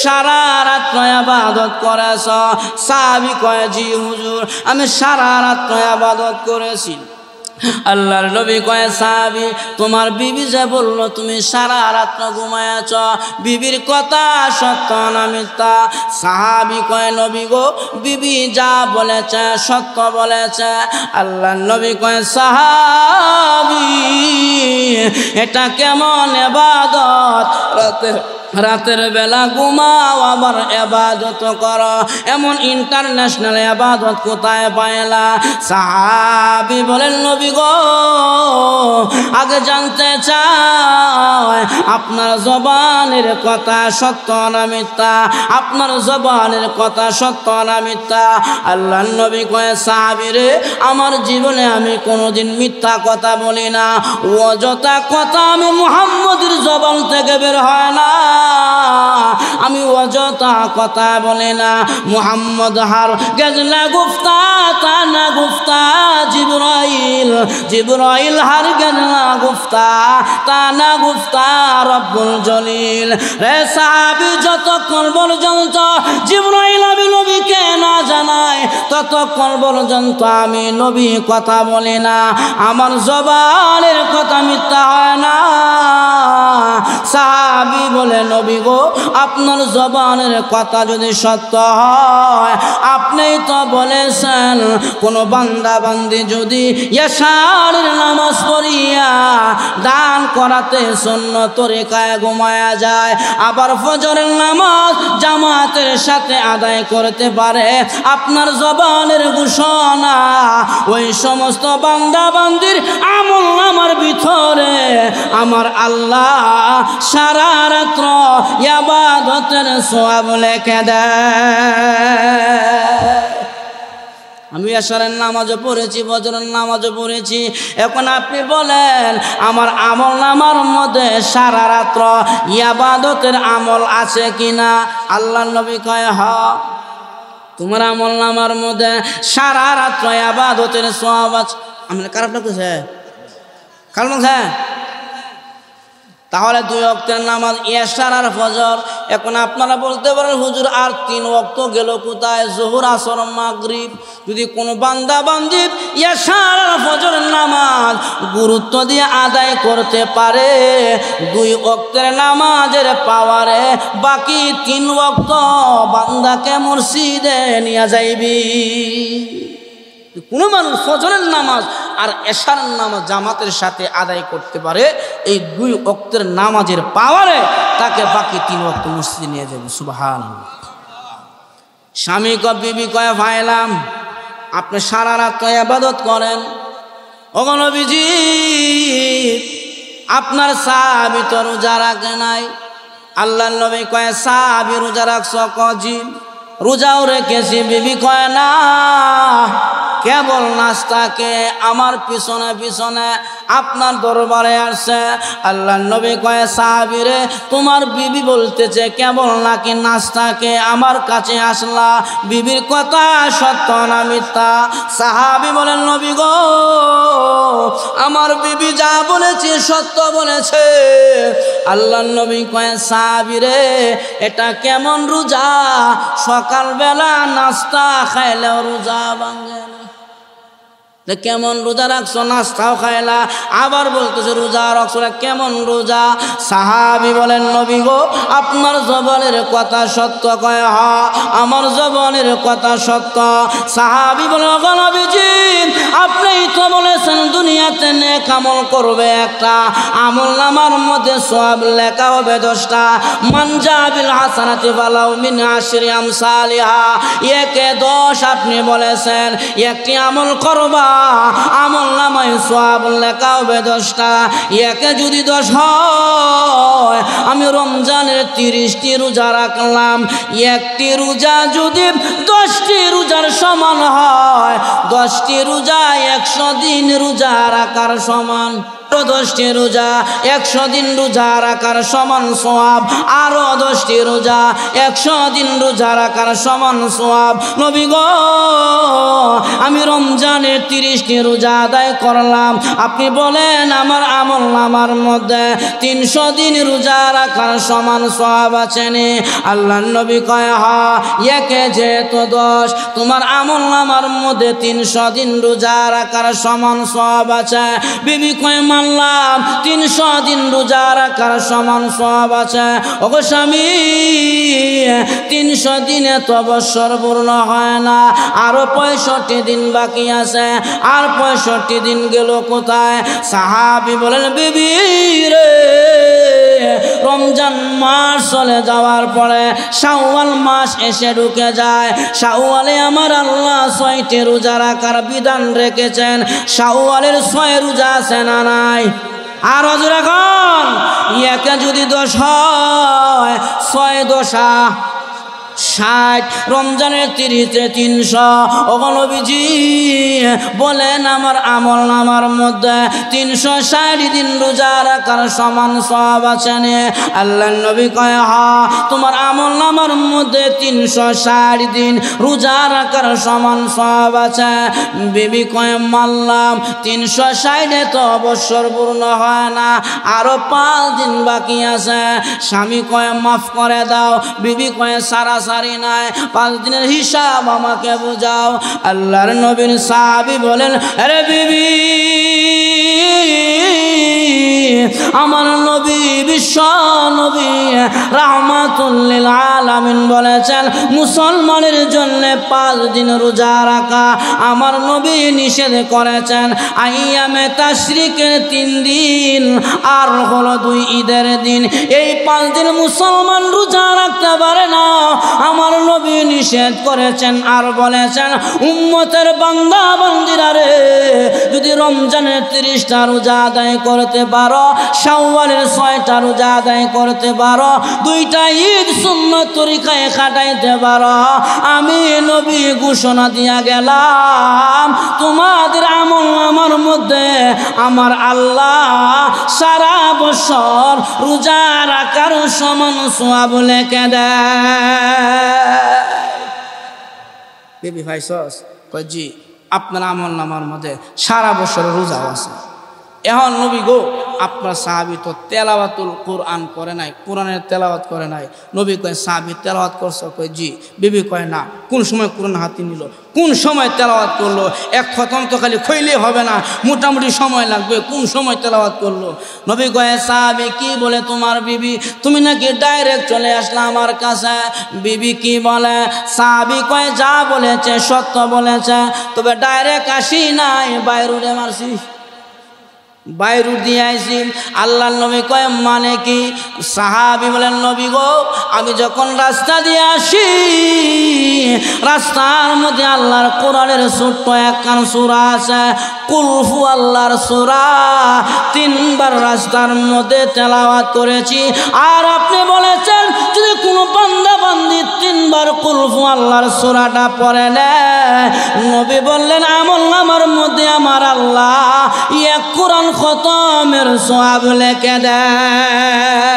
সারা রাত ইবাদত করেছ? সাহাবী কয় জি হুজুর, আমি সারা রাত ইবাদত করেছি। আল্লাহর নবী কয় সাহাবী, তোমার বিবি যে বলল তুমি সারা রাত ঘুমায়াছ, বিবির কথা সত্য না মিথ্যা? সাহাবী কয় নবী গো, বিবি যা বলেছে সত্য বলেছে। আল্লাহর নবী কয় সাহাবী, এটা কেমন ইবাদত? রাতের বেলা ঘুমাও আবার ইবাদত করো, এমন ইন্টারন্যাশনাল ইবাদত কোথায় পাইলা? সাহাবী বলেন নবী গো, আগে জানতে চাই আপনার জবানের কথা সত্য না মিথ্যা? আপনার জবানের কথা সত্য না মিথ্যা? আল্লাহর নবী কয় সাহাবী রে, আমার জীবনে আমি কোনোদিন মিথ্যা কথা বলি না, অযথা কথা আমি মুহাম্মদের জবান থেকে বের হয় না, আমি অযথা কথা বলি না। মুহাম্মদ হার গেজলা গুফতা তানা গুফতা জিবরাইল, জিবরাইল হার গেজলা গুফতা তানা গুফতা রব্বুল জলিল। রে সাহাবী, যতক্ষণ পর্যন্ত জিবরাইল আমি নবীকে না জানাই ততক্ষণ পর্যন্ত আমি নবী কথা বলি না, আমার জবানের কথা মিথ্যা হয় না। সাহাবী বলে নবী গো, আপনার জবানের কথা যদি সত্য হয়, আপনিই তো বলেছেন কোন বান্দা বান্দি যদি এশারের নামাজ পড়িয়া দান করাতে সুন্নত তরিকায় ঘুমায়া যায়, আবার ফজরের নামাজ জামাতের সাথে আদায় করতে পারে, আপনার জবানের ঘোষণা ওই সমস্ত বান্দা বান্দির আমল নামার ভিতরে আমার আল্লাহ সারা রাত্র ইবাদতের সওয়াব লিখে দেয়। আমি এশারের নামাজও পড়েছি, ফজরের নামাজও পড়েছি, এখন আপনি বলেন আমার আমল নামার মধ্যে সারা রাত্র ইবাদতের আমল আছে কিনা? আল্লাহর নবী কয় হ্যাঁ, তোমার আমল নামার মধ্যে সারা রাত্র ইবাদতের সওয়াব আছে। আমরা খারাপ লাগতেছে? খারাপ লাগছে? তাহলে দুই ওয়াক্তের নামাজ এশার আর ফজর এখন আপনারা বলতে পারেন হুজুর আর 3 ওয়াক্ত গেল কোথায়? যোহর, আসর, মাগরিব। যদি কোনো বান্দা বান্দি এশার আর ফজরের নামাজ গুরুত্ব দিয়ে আদায় করতে পারে, 2 ওয়াক্তের নামাজের পাওয়ারে বাকি 3 ওয়াক্ত বান্দাকে মসজিদে নিয়ে যাইবি। কোনো মানুষ ফজরের নামাজ আর এশার নামাজ জামাতের সাথে আদায় করতে পারে, এই 2 ওয়াক্তের নামাজের পাওয়ারে তাকে বাকি 3 ওয়াক্ত মসজিদে নিয়ে যাবে। সুবহানাল্লাহ। স্বামী কয়, বিবি কয়, ভাইলাম আপনি সারা রাত তো ইবাদত করেন, ওগো নবীজি আপনার সাহাবী তো রোজা রাখে নাই। আল্লাহর নবী কয়, সাহাবী রোজা রাখছ? কজি রোজাও রেখেছি। বিবি কয়, না, কেবল নাস্তাকে আমার পিছনে পিছনে আপনার দরবারে আসছে। আল্লাহর নবী কয়, সাহাবী রে তোমার বিবি বলতেছে কেবল নাকি নাস্তাকে আমার কাছে আসলা, বিবির কথা সত্য না মিথ্যা? সাহাবী বলেন, নবী গো আমার বিবি যা বলেছে সত্য বলেছে। আল্লাহর নবী কয়, সাহাবী রে এটা কেমন রোজা? সকালবেলা নাস্তা খাইলেও রোজা ভাঙে না। কেমন রোজা রাখছো? নাস্তাও খাইলা, আবার বলতেছে রোজা রাখছো, কেমন রোজা? সাহাবী বলেন, নবী গো আপনার জবানের কথা সত্য? কয়, হ্যাঁ আমার জবানের কথা সত্য। সাহাবী বলেন, ওগো নবীজি আপনিই তো বলেছেন দুনিয়াতে নেক আমল করবে একটা, আমল নামার মধ্যে সওয়াব লেখা হবে 10টা। মান জাআ বিল হাসানাতি ফালাহু মিন আশরি আমসালিহা, 1 এ 10 আপনি বলেছেন। একটি আমল করবা আমল নামায় সওয়াব লেখা হবে 10টা। 1 এ যদি 10 হয়, আমি রমজানের 30টি রোজা রাখলাম, একটি রোজা যদি 10টি রোজার সমান হয়, 10টি রোজা 100 দিন রোজা রাখার সমান। 10টি রোজা 100 দিন রোজা রাখার সমান সওয়াব, আরো 10টি রোজা 100 দিন রোজা রাখার সমান সওয়াব। নবী গো আমি রমজানের 30টি রোজা আদায় করলাম, আপনি বলেন আমার আমল নামার মধ্যে 300 দিন রোজা রাখার সমান সওয়াব আছে নি? আল্লাহর নবী কয়, হ্যাঁ 1 এ যেহেতু 10, তোমার আমল নামার মধ্যে 300 দিন রোজা রাখার সমান সওয়াব আছে। বিবি কয়, মানলাম 300 দিন রোজা রাখার সমান সওয়াব আছে। ওগো স্বামী 300 দিনে তো বছর পূর্ণ হয় না, আরো 65 দিন বাকি আছে। আর 65 দিন গেল কোথায়? সাহাবী বলেন, বিবি রে রমজান মাস চলে যাওয়ার পরে শাওয়াল মাস এসে ঢুকে যায়। শাওয়ালে আমার আল্লাহ 6টি রোজা রাখার বিধান রেখেছেন। শাওয়ালের 6 রোজা আছে না নাই? আর হজুর এখন 1 এ যদি 10 হয়, 6 দশা 60, রমজানের 30 এ 300। ওগো নবীজি বলেন আমার আমল নামার মধ্যে 360 দিন রোজা রাখার সমান সওয়াব আছে না? আল্লাহর নবী কয়, হ্যাঁ তোমার আমল নামার মধ্যে 360 দিন রোজা রাখার সমান সওয়াব আছে। বিবি কয়, মানলাম 360 এ তো বছর পূর্ণ হয় না, আরো 5 দিন বাকি আছে। স্বামী কয়, মাফ করে দাও। বিবি কয়, সারি নাই, 5 দিনের হিসাব আমাকে বোঝাও। আল্লাহর নবীর সাহাবী বলেন, আরে বিবি আমার নবী বিশ্ব নবী রাহমাতুল লিল আলামিন বলেছেন মুসলমানের জন্য 5 দিন রোজা রাখা আমার নবী নিষেধ করেছেন। আইয়ামে তাশরিকের 3 দিন আর হলো 2 ঈদের দিন, এই 5 দিন মুসলমান রোজা রাখতে পারে না, আমার নবী নিষেধ করেছেন। আর বলেছেন উম্মতের বান্দা বান্দিরা রে, যদি রমজানের 30টা রোজা আদায় করতে পারো, শাওয়ালের 6টা রোজা আদায় করতে পারো, 2টা ঈদ সুন্নত তরিকায় কাটাইতে পারো, আমি নবী ঘোষণা দিয়া গেলাম তোমাদের আমল আমার মধ্যে আমার আল্লাহ সারা বছর রোজা রাখার সমান সওয়াব লিখে দেয়। বেবি ভাই সস কয়, জি আপনার আমল নামার মধ্যে সারা বছর রোজাও আছে। এখন নবী গো আপনার সাহাবী তো তেলাওয়াতুল কোরআন করে নাই, কোরআনের তেলাওয়াত করে নাই। নবী কয় সাহাবী তেলাওয়াত করছো? কয় জি। বিবি কয় না, কোন সময় কোরআন হাতে নিল, কোন সময় তেলাওয়াত করলো? এক খতম তো খালি খইলে হবে না, মোটামুটি সময় লাগবে, কোন সময় তেলাওয়াত করলো? নবী কয় সাহাবী কি বলে তোমার বিবি? তুমি নাকি ডাইরেক্ট চলে আসলে আমার কাছে। বিবি কি বলে? সাহাবী কয় যা বলেছে সত্য বলেছে, তবে ডাইরেক্ট আসি নাই, বাইরে মারছি, বাইরু দিয়ে আইসি। আল্লাহ নবী কয় মানে কি? সাহাবী বলেন নবী গো আমি যখন রাস্তা দিয়ে আসি, রাস্তার মধ্যে আল্লাহর কোরআনের ছোট্ট একখান সূরা আছে, কুলফু আল্লাহর সূরা, 3 বার রাস্তার মধ্যে তেলাওয়াত করেছি। আর আপনি বলেছেন যদি কোনো বান্দা বান্দি 3 বার কুলফু আল্লাহর সূরাটা পড়ে নেয়, নবী বললেন আমলনামার মধ্যে আমার আল্লাহ এক কোরআন খতমের সওয়াব লিখে দেয়।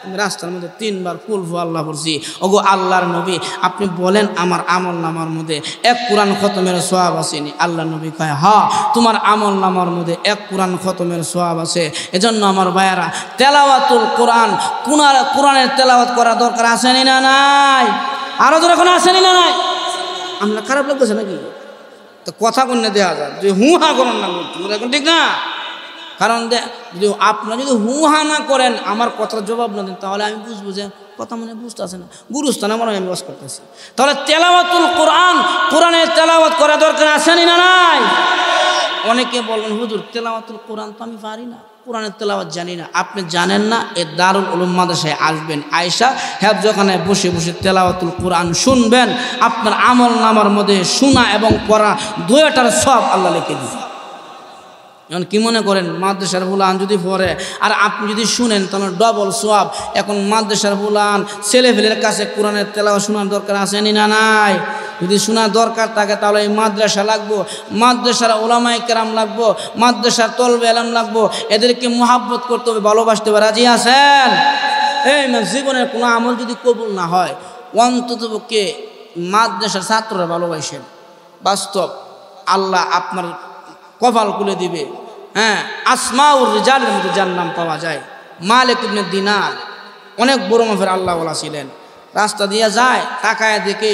আমি রাস্তার মধ্যে 3 বার কুলফু আল্লাহ পড়ছি। ওগো আল্লাহর নবী আপনি বলেন আমার আমলনামার মধ্যে 1 কোরআন খতমের সওয়াব আসেনি? আল্লাহ নবী কয় হ্যাঁ, তোমার আমলনামার মধ্যে 1 কোরআন খতমের সওয়াব আছে। এজন্য আমার ভাইয়েরা তেলাওয়াতুল কোরআন, কোরআনের তেলাওয়াত করা দরকার আসেনি না নাই? আরো যখন আসেনি না নাই? আমরা খারাপ লাগতেছে নাকি? তো কথা কোন দেওয়া যায় যে হু হা করেন না, এখন ঠিক না? কারণ যদি আপনারা যদি হু হা না করেন, আমার কথার জবাব না দেন, তাহলে আমি বুঝবো যে কথা মনে বুঝতে আসে না, গুরুস্থানে মনে আমি বাস করতেছি। তাহলে তেলাওয়াতুল কোরআন, কোরআনের তেলাওয়াত করা দরকার আসেনি না নাই? অনেকে বলবেন হুজুর তেলাওয়াতুল কোরআন তো আমি পারি না, কোরআনের তেলাওয়াত জানি না। আপনি জানেন না, এ দারুল উলুম মাদ্রাসায় আসবেন, আয়েশা হেফজখানায় বসে বসে তেলাওয়াতুল কোরআন শুনবেন, আপনার আমলনামার মধ্যে শোনা এবং পড়া দুইটার সব আল্লাহ লিখে দিবেন। এখন কি মনে করেন মাদ্রাসার ফুলান যদি পড়ে আর আপনি যদি শুনেন তাহলে ডবল সওয়াব। এখন মাদ্রাসার ফুলান ছেলেফেলের কাছে কোরআনের তেলাওয়াত শোনার দরকার আসেনি না নাই? যদি শোনার দরকার থাকে তাহলে এই মাদ্রাসা লাগবো, মাদ্রাসার ওলামায়ে কেরাম লাগবো, মাদ্রাসার তলবে ইলম লাগবো, এদেরকে মুহাব্বত করতে হবে, ভালোবাসতে হবে। রাজি আছেন? এই জীবনের কোনো আমল যদি কবুল না হয়, অন্ততপক্ষে মাদ্রাসার ছাত্ররা ভালোবাসেন। বাস্তব আল্লাহ আপনার কপাল খুলে দিবে। হ্যাঁ, আসমাউর রিজালের মধ্যে যার নাম পাওয়া যায়, মালিক ইবনে দিনার, অনেক বড় মাফের আল্লাহওয়ালা ছিলেন। রাস্তা দিয়ে যায়, তাকায় দেখে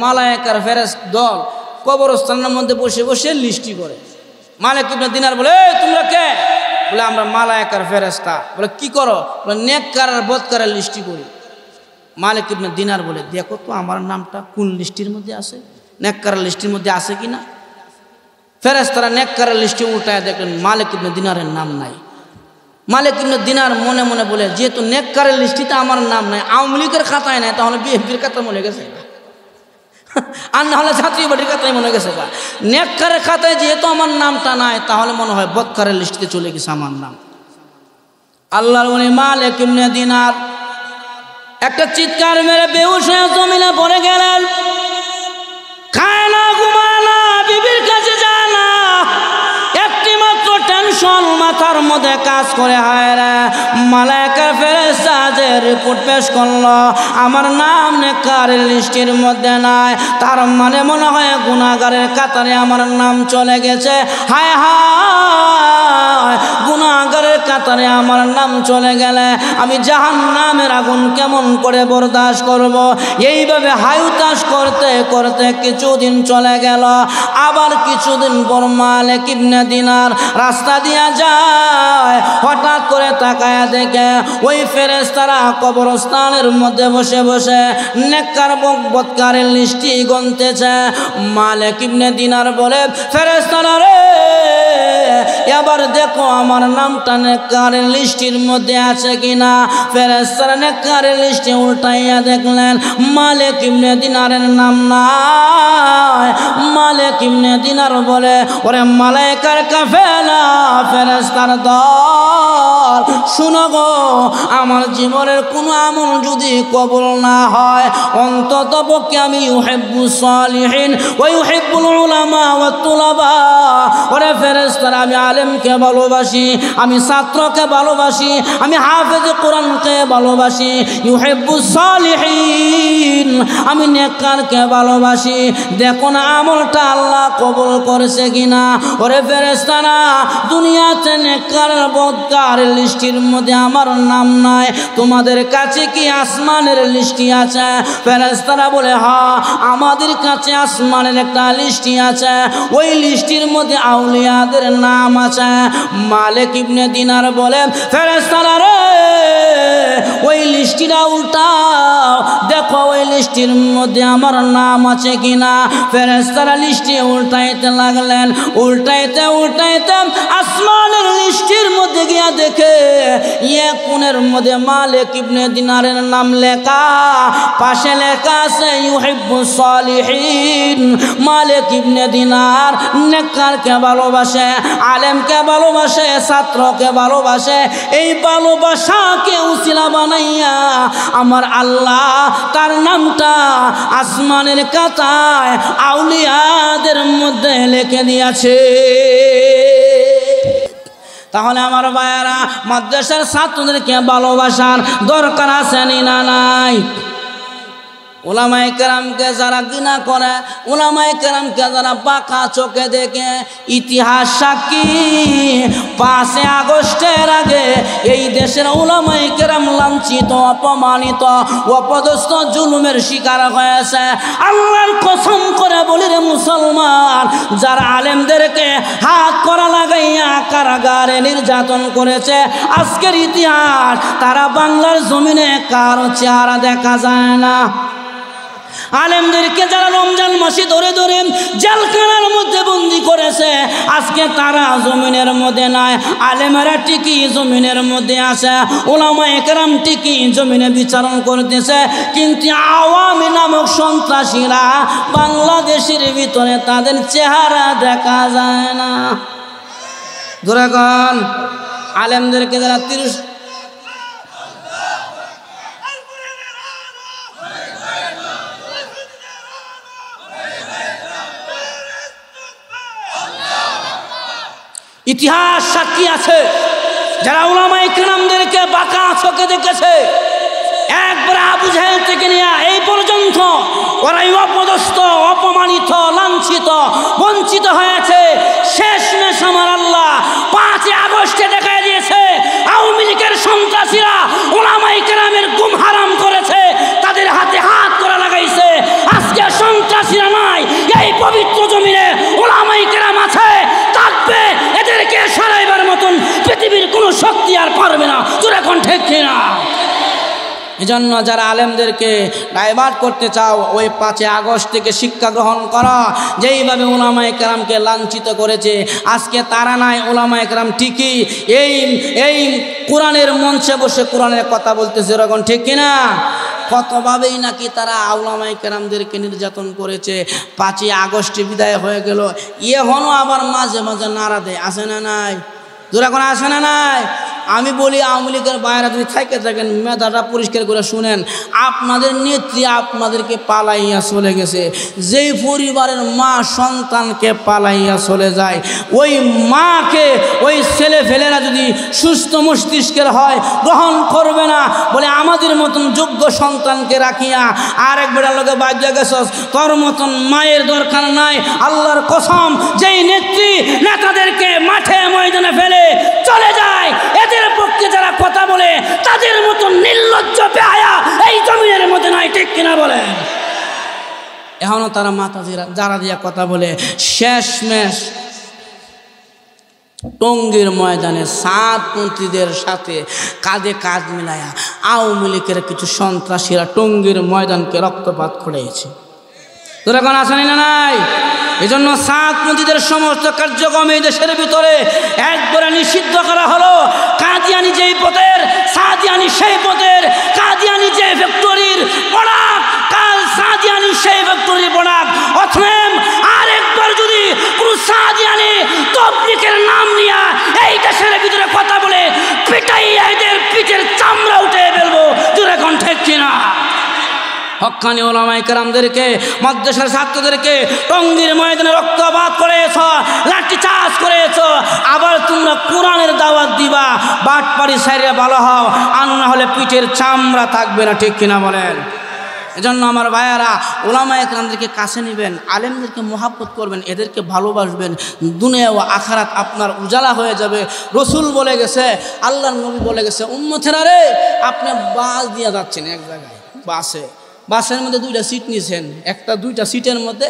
মালায়েকার ফেরেশতা দল কবরস্থানের মধ্যে বসে বসে লিস্টি করে। মালিক ইবনে দিনার বলে তোমরা কে? বলে আমরা মালায়েকার ফেরেশতা। বলে কি করো? বলে নেককার আর বদকারের লিস্টি করি। মালিক ইবনে দিনার বলে দেখো তো আমার নামটা কোন লিস্টির মধ্যে আছে, নেককারের লিস্টির মধ্যে আছে কিনা। ফেরেশতারা নেককারের লিস্টে উল্টায় দেখলেন মালিক ইবনে দিনারের নাম নাই। মালিক ইবনে দিনার মনে মনে বলে যেহেতু নেককারের লিস্টিতে আমার নাম নাই, আওয়ামী লীগের খাতায় নাই, তাহলে বিএনপির খাতায় মনে গেছে আর না হলে ছাত্রী বাড়ির খাতায় মনে গেছে। নেককারের খাতায় যেহেতু আমার নামটা নাই, তাহলে মনে হয় বদকারের লিস্টিতে চলে গেছে আমার নাম। আল্লাহর ওলি মালিক ইবনে দিনার একটা চিৎকার মেরে বেহুশ হয়ে জমিনে পড়ে গেলেন। খায় না, ঘুমায় না, বিবির কাছে যায় না, একটি মাত্র টেনশন মাথার মধ্যে কাজ করে। হায় রে, মালায়েকার ফেরেশতা যে রিপোর্ট পেশ করলো আমার নাম নেককারের লিস্টের মধ্যে নাই, তার মানে মনে হয় গুনাহগারের কাতারে আমার নাম চলে গেছে। হায় হায়, গুনাহগারের কাতারে আমার নাম চলে গেলে আমি জাহান্নামের আগুন কেমন করে বরদাস্ত করব? এইভাবে হায়ুতাস করতে করতে কিছুদিন চলে গেল। আবার কিছুদিন পর মালিক ইবনে দিনার রাস্তা দিয়া যায়, হঠাৎ করে তাকায়া দেখে ওই ফেরেশতারা কবরস্থানের মধ্যে বসে বসে নেককার বদকারের লিস্টি গুনতেছে। মালিক ইবনে দিনার বলে ফেরেশতারা রে, এবার দেখো আমার নামটা নেককারের লিস্টির মধ্যে আছে কিনা। ফেরেশতারা নেককারের লিস্টে উল্টাইয়া দেখলেন মালিক ইবনে দিনারের নাম নাই। মালিক ইবনে দিনার বলে ওরে মালায়েকার কাফেলা, ফেরেশতার দল, দল, শুনো গো, আমার জীবনের কোনো আমল যদি কবুল না হয়, অন্তত পক্ষে আমি ইউহিব্বুস সালিহিন ওয়া ইউহিব্বুল উলামা ওয়াত তুলাবা। ওরে ফেরেশতারা, আমি আলেমকে ভালোবাসি, আমি ছাত্রকে ভালোবাসি, আমি হাফেজ কোরআনকে ভালোবাসি। ইউহিব্বুস সালিহিন, আমি নেককারকে ভালোবাসি। দেখো না আমলটা আল্লাহ কবুল করেছে কিনা। ওরে ফেরেশতারা, দুনিয়াতে নেককার বদকার লিস্টির মধ্যে আমার নাম নাই, তোমাদের কাছে কি আসমানের লিস্টি আছে? ফেরেশতারা বলে, হ্যাঁ, আমাদের কাছে আসমানের একটা লিস্টি আছে, ওই লিস্টির মধ্যে আউলিয়াদের নাম আছে। মালিক ইবনে দিনার বলে, ফেরেশতারা রে, ওই লিস্টিটা উল্টাও, দেখো ওই লিস্টির মধ্যে আমার নাম আছে কিনা। ফেরেশতারা লিস্টি উল্টাইতে লাগলেন, উল্টাইতে উল্টাইতে আসমানের লিস্টির মধ্যে গিয়া দেখে ইয়ে কোণের মধ্যে মালিক ইবনে দিনারের নাম লেখা, পাশে লেখা আছে ইউহিব্বুস সালিহিন। মালিক ইবনে দিনার নেককারকে ভালোবাসে, আলেমকে ভালোবাসে, ছাত্রকে ভালোবাসে। এই ভালোবাসাকে উসিলা বানাইয়া আমার আল্লাহ তার নামটা আসমানের কাতায় আউলিয়াদের মধ্যে লিখে দিয়েছে। তাহলে আমার ভাইয়েরা, মাদ্রাসার ছাত্রদেরকে ভালোবাসার দরকার আছে না নাই? উলামায়ে কেরামকে যারা ঘৃণা করে, উলামায়ে কেরামকে যারা বাঁকা চোখে দেখে, ইতিহাস সাক্ষী 5 আগস্টের আগে এই দেশের উলামায়ে কেরাম লাঞ্ছিত, অপমানিত, অপদস্থ, জুলুমের শিকার হয়েছে। আল্লাহর কসম করে বলি রে মুসলমান, যারা আলেমদেরকে হাত করা লাগাইয়া কারাগারে নির্যাতন করেছে, আজকের ইতিহাস তারা বাংলার জমিনে কারো চেহারা দেখা যায় না। আলেমদেরকে যারা রমজান মাসে ধরে ধরে জেলখানার মধ্যে বন্দি করেছে, আজকে তারা জমিনের মধ্যে নাই। আলেমেরা ঠিকই জমিনের মধ্যে আছে, উলামায়ে কেরাম ঠিকই জমিনে বিচারণ করতেছে, কিন্তু আওয়ামী নামক সন্ত্রাসীরা বাংলাদেশের ভিতরে তাদের চেহারা দেখা যায় না। দুরাগণ আলেমদেরকে যারা 30 ইতিহাস সাক্ষী আছে, যারা উলামায়ে কেরামদেরকে বাঁকা চোখে দেখেছে, একবার আবু জাহেল থেকে নিয়ে এই পর্যন্ত ওরাই অপদস্থ, অপমানিত, লাঞ্ছিত, বঞ্চিত হয়েছে। শেষমেশ আমার আল্লাহ 5 আগস্টে দেখাই দিয়েছে আওয়ামী লীগের সন্ত্রাসীরা উলামায়ে কেরামের গুম হারাম করেছে, তাদের হাতে হাত করা লাগাইছে। আজকে সন্ত্রাসীরা নাই, এই পবিত্র জমিনে উলামায়ে কেরাম আছে, থাকবে। এদেরকে সরাইবার মতন পৃথিবীর কোনো শক্তি আর পারবে না। তোর এখন ঠিক কিনা? এজন্য যারা আলেমদেরকে ডাইভার্ট করতে চাও, ওই 5 আগস্ট থেকে শিক্ষা গ্রহণ করো। যেইভাবে উলামায়ে কেরামকে লাঞ্ছিত করেছে, আজকে তারা নাই, উলামায়ে কেরাম ঠিকই এই কোরআনের মঞ্চে বসে কোরআনের কথা বলতেছে, এরকম ঠিক কিনা? কতভাবেই নাকি তারা উলামায়ে কেরামদেরকে নির্যাতন করেছে। 5 আগস্টে বিদায় হয়ে গেল, এখনও আবার মাঝে মাঝে নাড়া দেয়, আসে না নাই? দুরাগণ আসে না নাই? আমি বলি, আওয়ামী লীগের বাইরে যদি থাকেন, মেধাটা পরিষ্কার করে শুনেন, আপনাদের নেত্রী আপনাদেরকে পালাইয়া চলে গেছে। যেই পরিবারের মা সন্তানকে পালাইয়া চলে যায়, ওই মাকে ওই ছেলে ফেলেরা যদি সুস্থ মস্তিষ্কের হয়, গ্রহণ করবে না। বলে আমাদের মতন যোগ্য সন্তানকে রাখিয়া আরেক বেড়ার লোকে বাজিয়া গেছস, তোর মতন মায়ের দরকার নাই। আল্লাহর কসম, যেই নেত্রী নেতাদেরকে মাঠে ময়দানে ফেলে চলে যায়, এদের পক্ষে যারা কথা বলে তাদের মতো নির্লজ্জ বেহায়া এই জমিনের মধ্যে নাই, ঠিক কিনা বলে? এখনো তারা মাথা যারা দিয়া কথা বলে। শেষমেশ টঙ্গীর ময়দানে 7 মন্ত্রীদের সাথে কাঁধে কাঁধ মিলায়া আওয়ামী লীগের কিছু সন্ত্রাসীরা টঙ্গীর ময়দানকে রক্তপাত করেছে। তোরা কোন আসেনি না নাই? এই জন্য 7 মন্ত্রীদের সমস্ত কার্যক্রম এই দেশের ভিতরে একবারে নিষিদ্ধ করা হলো। কাদিয়ানি যেই পথের, সাদিয়ানি সেই পথের। কাদিয়ানি যে ফ্যাক্টরির প্রোডাক্ট, কাল সাদিয়ানি সেই ফ্যাক্টরির প্রোডাক্ট। অথম আরেকবার যদি কোনো সাদিয়ানি তবলিগের নাম নিয়ে এই দেশের ভিতরে কথা বলে, পিটাইয়া হক্কানি ওলামায়ে কেরামদেরকে, মাদ্রাসার ছাত্রদেরকে টঙ্গীর ময়দানে রক্তপাত করেছ, লাঠিচার্জ করেছ, আবার তোমরা কোরআনের দাওয়াত দিবা। বাটপাড়ি সাইরে ভালো হও, আর না হলে পিঠের চামড়া থাকবে না। ঠিক কিনা বলেন? এজন্য আমার ভাইয়ারা, ওলামায়ে কেরামদেরকে কাছে নেবেন, আলেমদেরকে মহাব্বত করবেন, এদেরকে ভালোবাসবেন। দুনিয়া ও আখিরাত আপনার উজালা হয়ে যাবে। রসুল বলে গেছে, আল্লাহর নবী বলে গেছে, উম্মতেরা রে, আপনি বাস দিয়ে যাচ্ছেন এক জায়গায়, বাসের মধ্যে 2টা সিট নিছেন, 2টা সিটের মধ্যে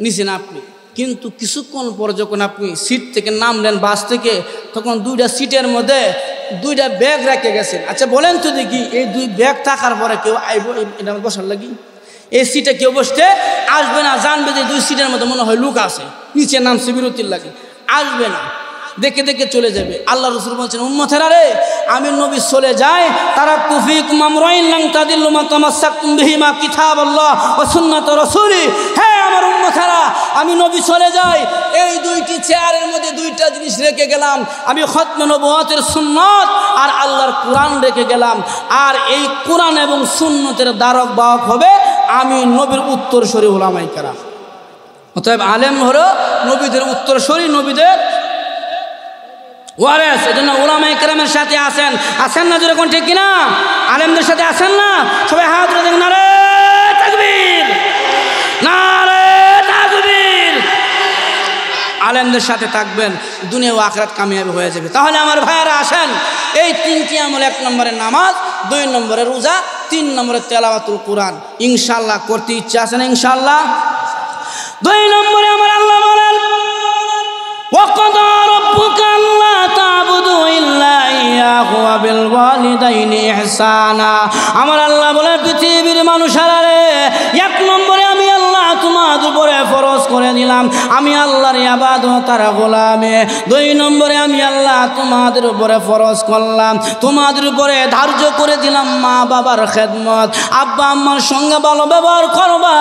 নিছেন আপনি, কিন্তু কিছুক্ষণ পর যখন আপনি সিট থেকে নামলেন, বাস থেকে, তখন 2টা সিটের মধ্যে 2টা ব্যাগ রেখে গেছেন। আচ্ছা বলেন তো দেখি, এই 2 ব্যাগ থাকার পরে কেউ আইব এটা বসার লাগি? এই সিটে কেউ বসতে আসবে না, জানবে যে 2 সিটের মধ্যে মনে হয় লোক আছে, নিচে নামছে বিরতির লাগে, আসবে না, দেখে দেখে চলে যাবে। আল্লাহ রাসূল বলছেন, উম্মতেরা রে, আমি নবী চলে যাই, তারা কুফিকুম আমরাইন লান তাদিল্লু মা তামাসসাকতুম বিহিমা কিতাবাল্লাহ ওয়া সুন্নাত রাসূলি। হে আমার উম্মতেরা, আমি নবী চলে যাই, এই 2টি চেয়ারের মধ্যে 2টা জিনিস রেখে গেলাম, আমি খতমে নবুয়তের সুন্নাত আর আল্লাহর কোরআন রেখে গেলাম। আর এই কোরআন এবং সুন্নতের দ্বারক বাহক হবে আমি নবীর উত্তরসূরি ওলামায়ে কেরাম। অতএব আলেম হলো নবীদের উত্তরসূরি, নবীদের ওয়ারেস। এজন্য ওলামায়ে কেরামের সাথে আছেন না? যেরকম ঠিক কিনা? আলেমদের সাথে আছেন না? সবাই হাত তুলে দেখেন, নারে তাকবীর, নারে তাকবীর। আলেমদের সাথে থাকবেন, দুনিয়া ও আখিরাত কামিয়াবি হয়ে যাবে। তাহলে আমার ভাইয়ারা আসেন, এই 3টি আমল, 1 নম্বরে নামাজ, 2 নম্বরে রোজা, 3 নম্বরে তেলাওয়াতুল কোরআন, ইনশাআল্লাহ করতে ইচ্ছা আছে না? ইনশাআল্লাহ। 2 নম্বরে আমার আল্লাহ বলেন, وَقَضَى رَبُّكَ أَلَّا تَعْبُدُوا إِلَّا إِيَّاهُ وَبِالْوَالِدَيْنِ إِحْسَانًا। আমার আল্লাহ বলে, পৃথিবীর মানুষেরা রে, 1 নম্বরে আমি আল্লাহ তোমাদের উপরে ফরজ করে দিলাম, আমি আল্লাহর ইবাদত আর গোলামি। 2 নম্বরে আমি আল্লাহ তোমাদের উপরে ফরজ করলাম, তোমাদের উপরে ধার্য করে দিলাম মা বাবার খেদমত, আব্বা আম্মার সঙ্গে ভালো ব্যবহার করবা।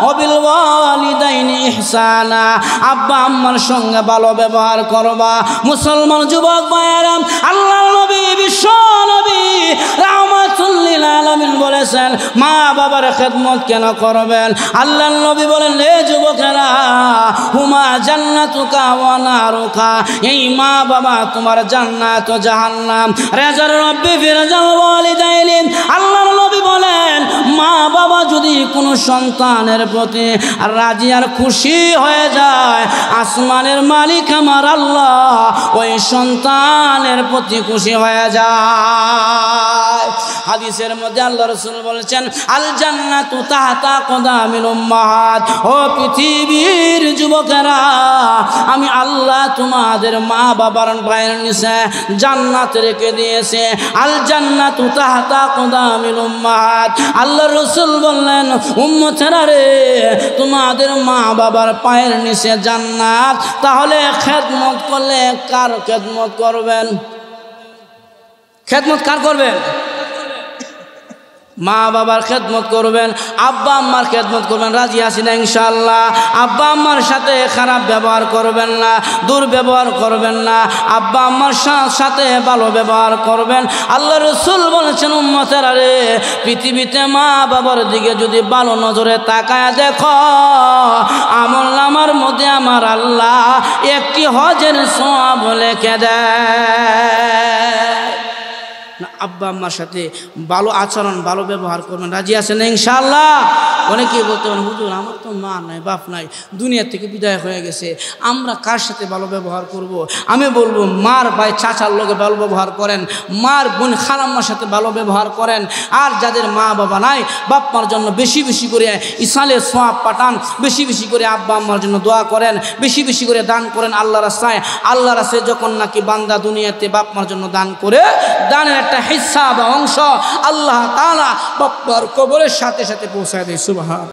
ওয়াবিলওয়ালিদাইনি ইহসানা, আব্বা আম্মার সঙ্গে ভালো ব্যবহার করবা। মুসলমান যুবক ভাইয়েরা, আল্লাহর নবী, বিশ্ব নবী রাহমাতুল লিল আলামিন বলেছেন, মা বাবার খেদমত কেন করবেন? আল্লাহর নবী বলেন, হে যুবকেরা, হুমা জান্নাতুকা ওয়া নারুকা, এই মা বাবা তোমার জান্নাত ও জাহান্নাম। রাজার রব্বি ফিরজাল ওয়ালিদাইনি, আল্লাহর নবী বলেন, মা বাবা যদি কোনো সন্তানের প্রতি রাজি আর খুশি হয়ে যায়, আসমানের মালিক আমার আল্লাহ ওই সন্তানের প্রতি খুশি হয়ে যায়। হাদিসের মধ্যে আল্লাহ রাসূল বলেছেন, আল জান্নাতু তাহতা কদামিল উম্মাহাত। ও পৃথিবীর যুবকেরা, আমি আল্লাহ তোমাদের মা বাবার পায়ের নিচে জান্নাত রেখে দিয়েছে। আল জান্নাতু তাহতা কদামিল উম্মাহাত। আল্লাহ রাসূল বললেন, উম্মতেরা রে, তোমাদের মা বাবার পায়ের নিচে জান্নাত, তাহলে খেদমত করলে কার খেদমত করবেন? খেদমত কার করবেন? মা বাবার খেদমত করবেন, আব্বা আম্মার খেদমত করবেন। রাজি আছি না ইনশাআল্লাহ? আব্বা আম্মার সাথে খারাপ ব্যবহার করবেন না, দুর্ব্যবহার করবেন না, আব্বা আম্মার সাথে ভালো ব্যবহার করবেন। আল্লাহ রাসূল বলেছেন, উম্মতেরা রে, পৃথিবীতে মা বাবার দিকে যদি ভালো নজরে তাকায় দেখো, আমলনামার মধ্যে আমার আল্লাহ একটি হজের সওয়াব লিখে দেয়। আব্বা আম্মার সাথে ভালো আচরণ, ভালো ব্যবহার করবেন। রাজি আছেন না ইনশাআল্লাহ? অনেকেই বলতে পারেন, হুজুর আমার তো মা নাই, বাপ নাই, দুনিয়া থেকে বিদায় হয়ে গেছে, আমরা কার সাথে ভালো ব্যবহার করব? আমি বলবো, মার ভাই চাচার লোকে ভালো ব্যবহার করেন, মার বোন খালাম্মার সাথে ভালো ব্যবহার করেন। আর যাদের মা বাবা নাই, বাপ মার জন্য বেশি বেশি করে ইসালের সওয়াব পাঠান, বেশি বেশি করে আব্বা আম্মার জন্য দোয়া করেন, বেশি বেশি করে দান করেন আল্লাহর রাস্তায়। আল্লাহর রাস্তায় যখন নাকি বান্দা দুনিয়াতে বাপ মার জন্য দান করে, দানের একটা হিস্সা বা অংশ আল্লাহ তাআলা বাপ মার কবরের সাথে সাথে পৌঁছায় দেয়। সুবহান।